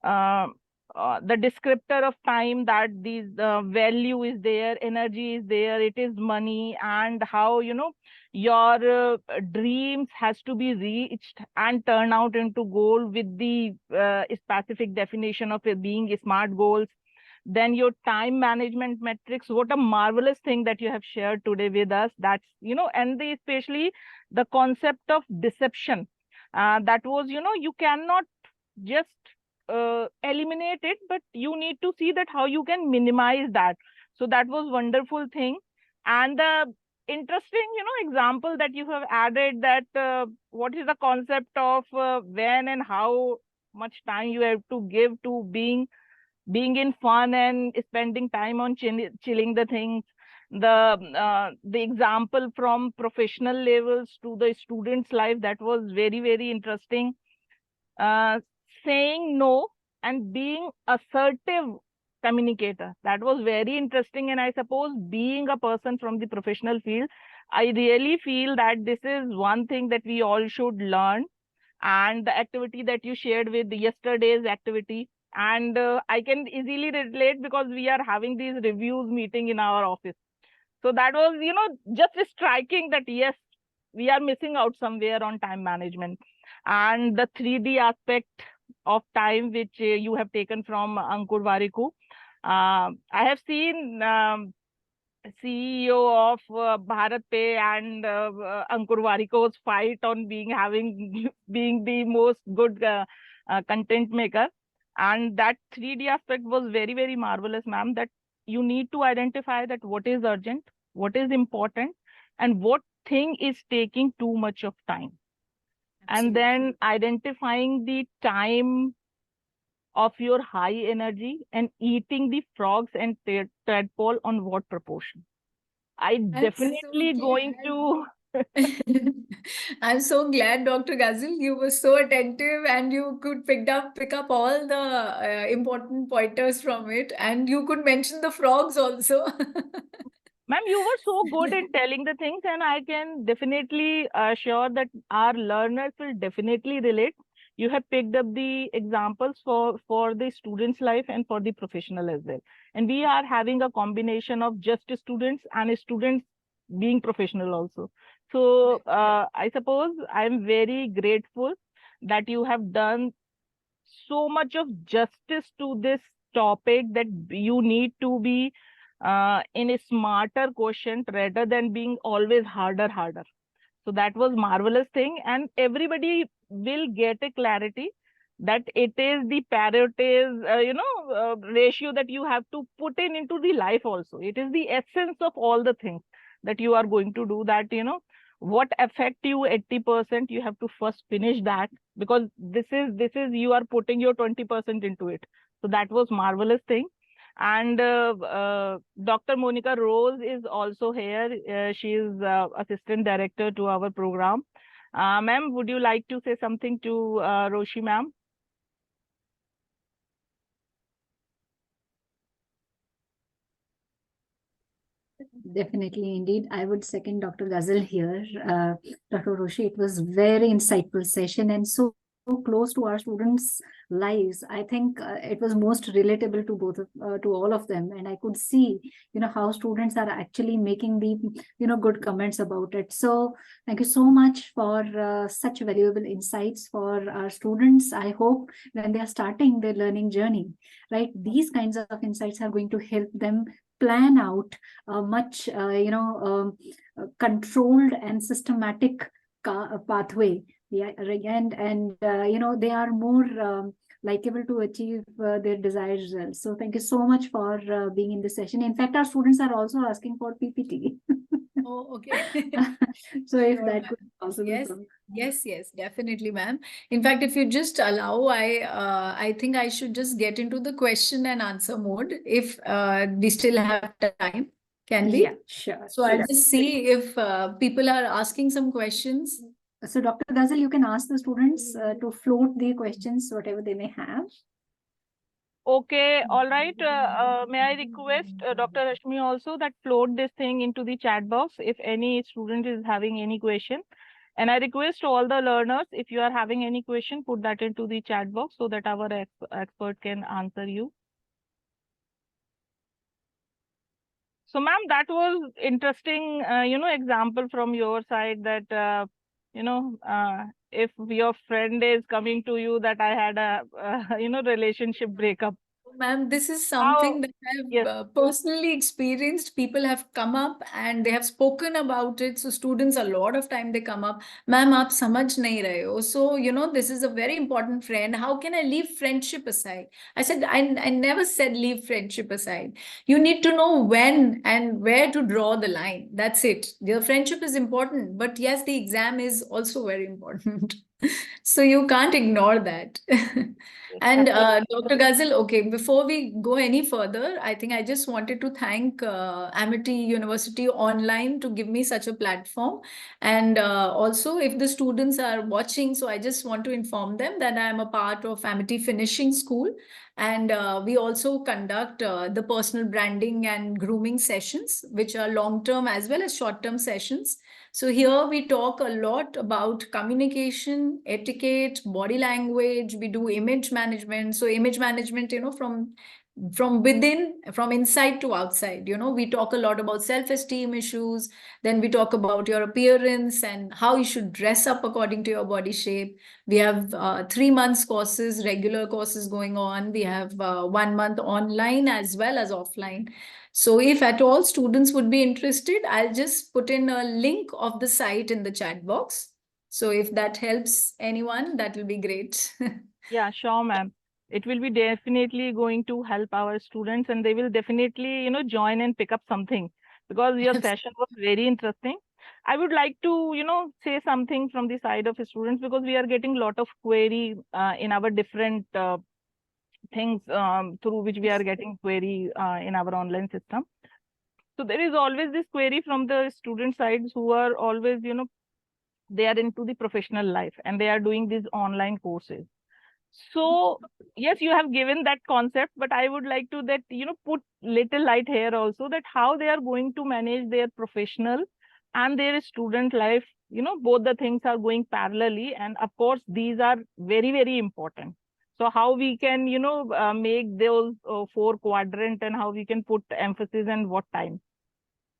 uh, the descriptor of time, that these value is there, energy is there, it is money, and how your dreams has to be reached and turn out into goal with the specific definition of it being smart goals. Then your time management metrics, what a marvelous thing that you have shared today with us. That's and especially the concept of deception, that was you cannot just eliminate it, but you need to see that how you can minimize that. So that was wonderful thing. And the interesting example that you have added, that what is the concept of when and how much time you have to give to being in fun and spending time on chilling the things. The example from professional levels to the student's life, that was very, very interesting. Saying no and being assertive communicator, that was very interesting. And I suppose, being a person from the professional field, I really feel that this is one thing that we all should learn. And the activity that you shared with yesterday's activity, and I can easily relate, because we are having these reviews meeting in our office. So that was just striking, that yes, we are missing out somewhere on time management. And the 3D aspect of time, which you have taken from Ankur Warikoo. I have seen CEO of Bharat Pay and Ankur Warikoo's fight on being the most good content maker. And that 3D aspect was very, very marvelous, ma'am, that you need to identify that what is urgent, what is important, and what thing is taking too much of time. And then identifying the time of your high energy and eating the frogs and tadpole on what proportion. I'm Definitely so going glad. to I'm so glad, Dr. Ghazal, you were so attentive and you could pick up all the important pointers from it, and you could mention the frogs also. Ma'am, you were so good in telling the things, and I can definitely assure that our learners will definitely relate. You have picked up the examples for the students' life and for the professional as well. And we are having a combination of just students and students being professional also. So I suppose I'm very grateful that you have done so much of justice to this topic, that you need to be in a smarter quotient rather than being always harder. So that was marvelous thing, and everybody will get a clarity that it is the paritative ratio that you have to put into the life also. It is the essence of all the things that you are going to do, that what affect you 80%, you have to first finish that, because this is you are putting your 20% into it. So that was marvelous thing. And Dr. Monica Rose is also here. She is assistant director to our program. Ma'am, would you like to say something to Roshi ma'am? Definitely, indeed. I would second Dr. Ghazal here. Dr. Roshi, it was very insightful session and so close to our students' lives. I think it was most relatable to to all of them, and I could see, how students are actually making the, good comments about it. So thank you so much for such valuable insights for our students. I hope when they are starting their learning journey, right, these kinds of insights are going to help them plan out a much, controlled and systematic pathway. Yeah, and they are more likable to achieve their desired results. So thank you so much for being in this session. In fact, our students are also asking for PPT. Oh, okay. So if Sure, that ma'am. could be possible. Yes, definitely, ma'am. In fact, if you just allow, I think I should just get into the question and answer mode if we still have time. Can we? Yeah, sure. So I'll sure. just see if people are asking some questions. So Dr. Ghazal, you can ask the students to float the questions, whatever they may have. Okay, all right. May I request Dr. Rashmi also that float this thing into the chat box if any student is having any question. And I request all the learners, if you are having any question, put that into the chat box so that our expert can answer you. So, ma'am, that was interesting, example from your side that, if your friend is coming to you that I had a, relationship breakup. Ma'am, this is How? something that I've Yes. personally experienced. People have come up and they have spoken about it. So students, a lot of time they come up, ma'am, aap samajh nahi rahe ho. So, this is a very important friend. How can I leave friendship aside? I said, I never said leave friendship aside. You need to know when and where to draw the line. That's it. The friendship is important, but yes, the exam is also very important. So you can't ignore that. And Dr. Ghazal, okay, before we go any further, I think I just wanted to thank Amity University Online to give me such a platform. And also, if the students are watching, so I just want to inform them that I am a part of Amity Finishing School. And we also conduct the personal branding and grooming sessions, which are long-term as well as short-term sessions. So here we talk a lot about communication, etiquette, body language. We do image management. So image management, from within, from inside to outside, we talk a lot about self-esteem issues. Then we talk about your appearance and how you should dress up according to your body shape. We have 3 months courses, regular courses going on. We have 1 month online as well as offline. So if at all students would be interested, I'll just put in a link of the site in the chat box. So if that helps anyone, that will be great. Yeah, sure, ma'am. It will be definitely going to help our students and they will definitely, join and pick up something because your session was very interesting. I would like to, say something from the side of students because we are getting a lot of query in our different things through which we are getting query in our online system. So there is always this query from the student sides who are always, they are into the professional life and they are doing these online courses. So yes, you have given that concept, but I would like to that, put little light here also that how they are going to manage their professional and their student life, both the things are going parallelly. And of course, these are very, very important. So how we can, make those 4 quadrant and how we can put emphasis and what time.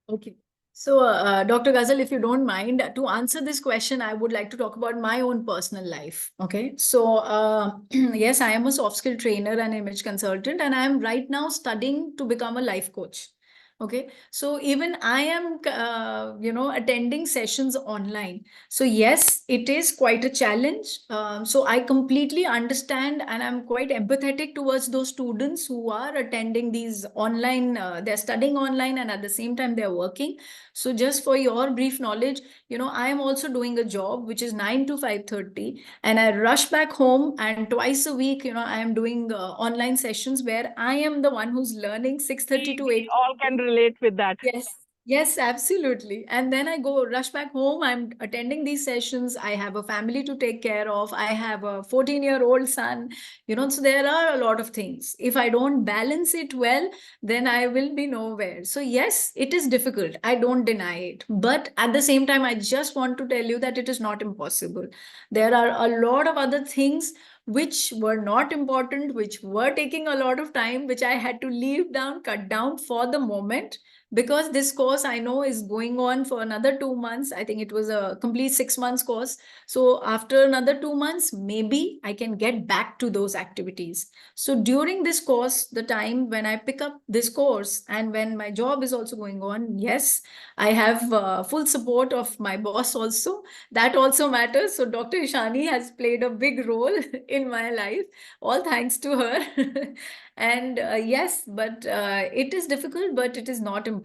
Okay. So, Dr. Ghazal, if you don't mind, to answer this question, I would like to talk about my own personal life. Okay. So, yes, I am a soft skill trainer and image consultant, and I am right now studying to become a life coach. Okay. So even I am, attending sessions online. So yes, it is quite a challenge. So I completely understand and I'm quite empathetic towards those students who are attending these online, they're studying online and at the same time they're working. So just for your brief knowledge, I am also doing a job which is 9 to 5:30 and I rush back home and twice a week, I am doing online sessions where I am the one who's learning 6:30 to We 8. all can relate with that. Yes, absolutely. And then I go rush back home. I'm attending these sessions. I have a family to take care of. I have a 14-year-old son, so there are a lot of things. If I don't balance it well, then I will be nowhere. So yes, it is difficult. I don't deny it. But at the same time, I just want to tell you that it is not impossible. There are a lot of other things which were not important, which were taking a lot of time, which I had to leave down, cut down for the moment. Because this course I know is going on for another 2 months. I think it was a complete 6 months course. So after another 2 months, maybe I can get back to those activities. So during this course, the time when I pick up this course and when my job is also going on, yes, I have full support of my boss also. That also matters. So Dr. Ishani has played a big role in my life. All thanks to her. And yes, but it is difficult, but it is not impossible.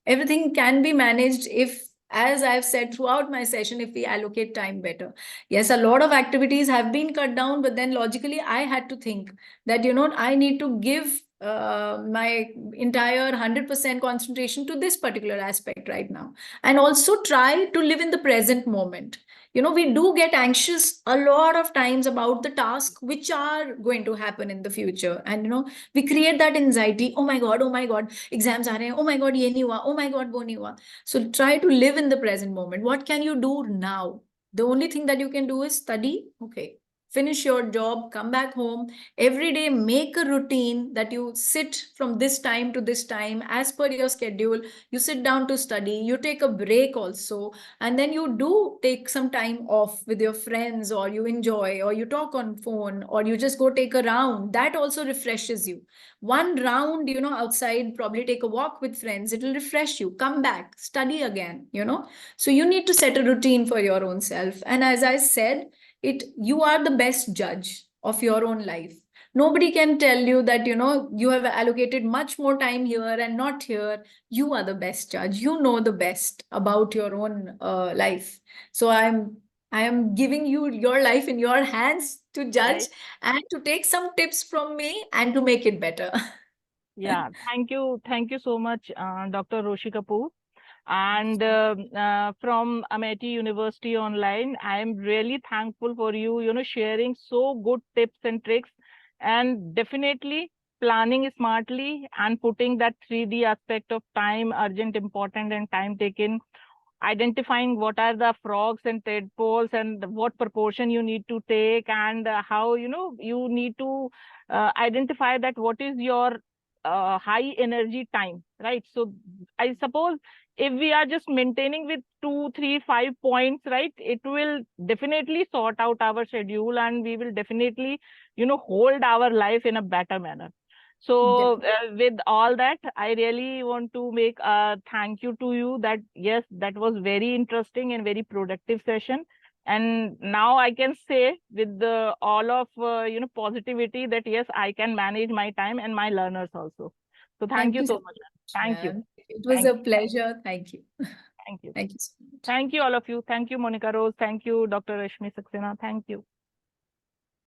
Everything can be managed if as I've said throughout my session, if we allocate time better. Yes, a lot of activities have been cut down, but then logically I had to think that, I need to give my entire 100% concentration to this particular aspect right now. And also try to live in the present moment. We do get anxious a lot of times about the tasks which are going to happen in the future. And, we create that anxiety. Oh my God, exams are, oh my God, ye nahi hua, oh my God, wo nahi hua. So try to live in the present moment. What can you do now? The only thing that you can do is study. Okay. Finish your job, come back home. Every day, make a routine that you sit from this time to this time as per your schedule. You sit down to study, you take a break also, and then you do take some time off with your friends, or you enjoy, or you talk on phone, or you just go take a round. That also refreshes you. One round, outside, probably take a walk with friends. It will refresh you. Come back, study again, So you need to set a routine for your own self. And as I said, you are the best judge of your own life. Nobody can tell you that, you have allocated much more time here and not here. You are the best judge. You know the best about your own life. So I am giving you your life in your hands to judge and to take some tips from me and to make it better. Yeah, thank you. Thank you so much, Dr. Roshi Kapoor. And from Amity University Online, I am really thankful for you, sharing so good tips and tricks, and definitely planning smartly and putting that 3D aspect of time, urgent, important, and time taken, identifying what are the frogs and tadpoles and what proportion you need to take, and how, you need to identify that what is your high energy time, right? So I suppose if we are just maintaining with 2, 3, 5 points, right, it will definitely sort out our schedule, and we will definitely, hold our life in a better manner. So with all that, I really want to make a thank you to you that, yes, that was very interesting and very productive session. And now I can say with all of, positivity that, yes, I can manage my time and my learners also. So thank you so much. Thank you. It was a pleasure. Thank you. Thank you. Thank you so much. Thank you, all of you. Thank you, Monica Rose. Thank you, Dr. Rashmi Saxena. Thank you.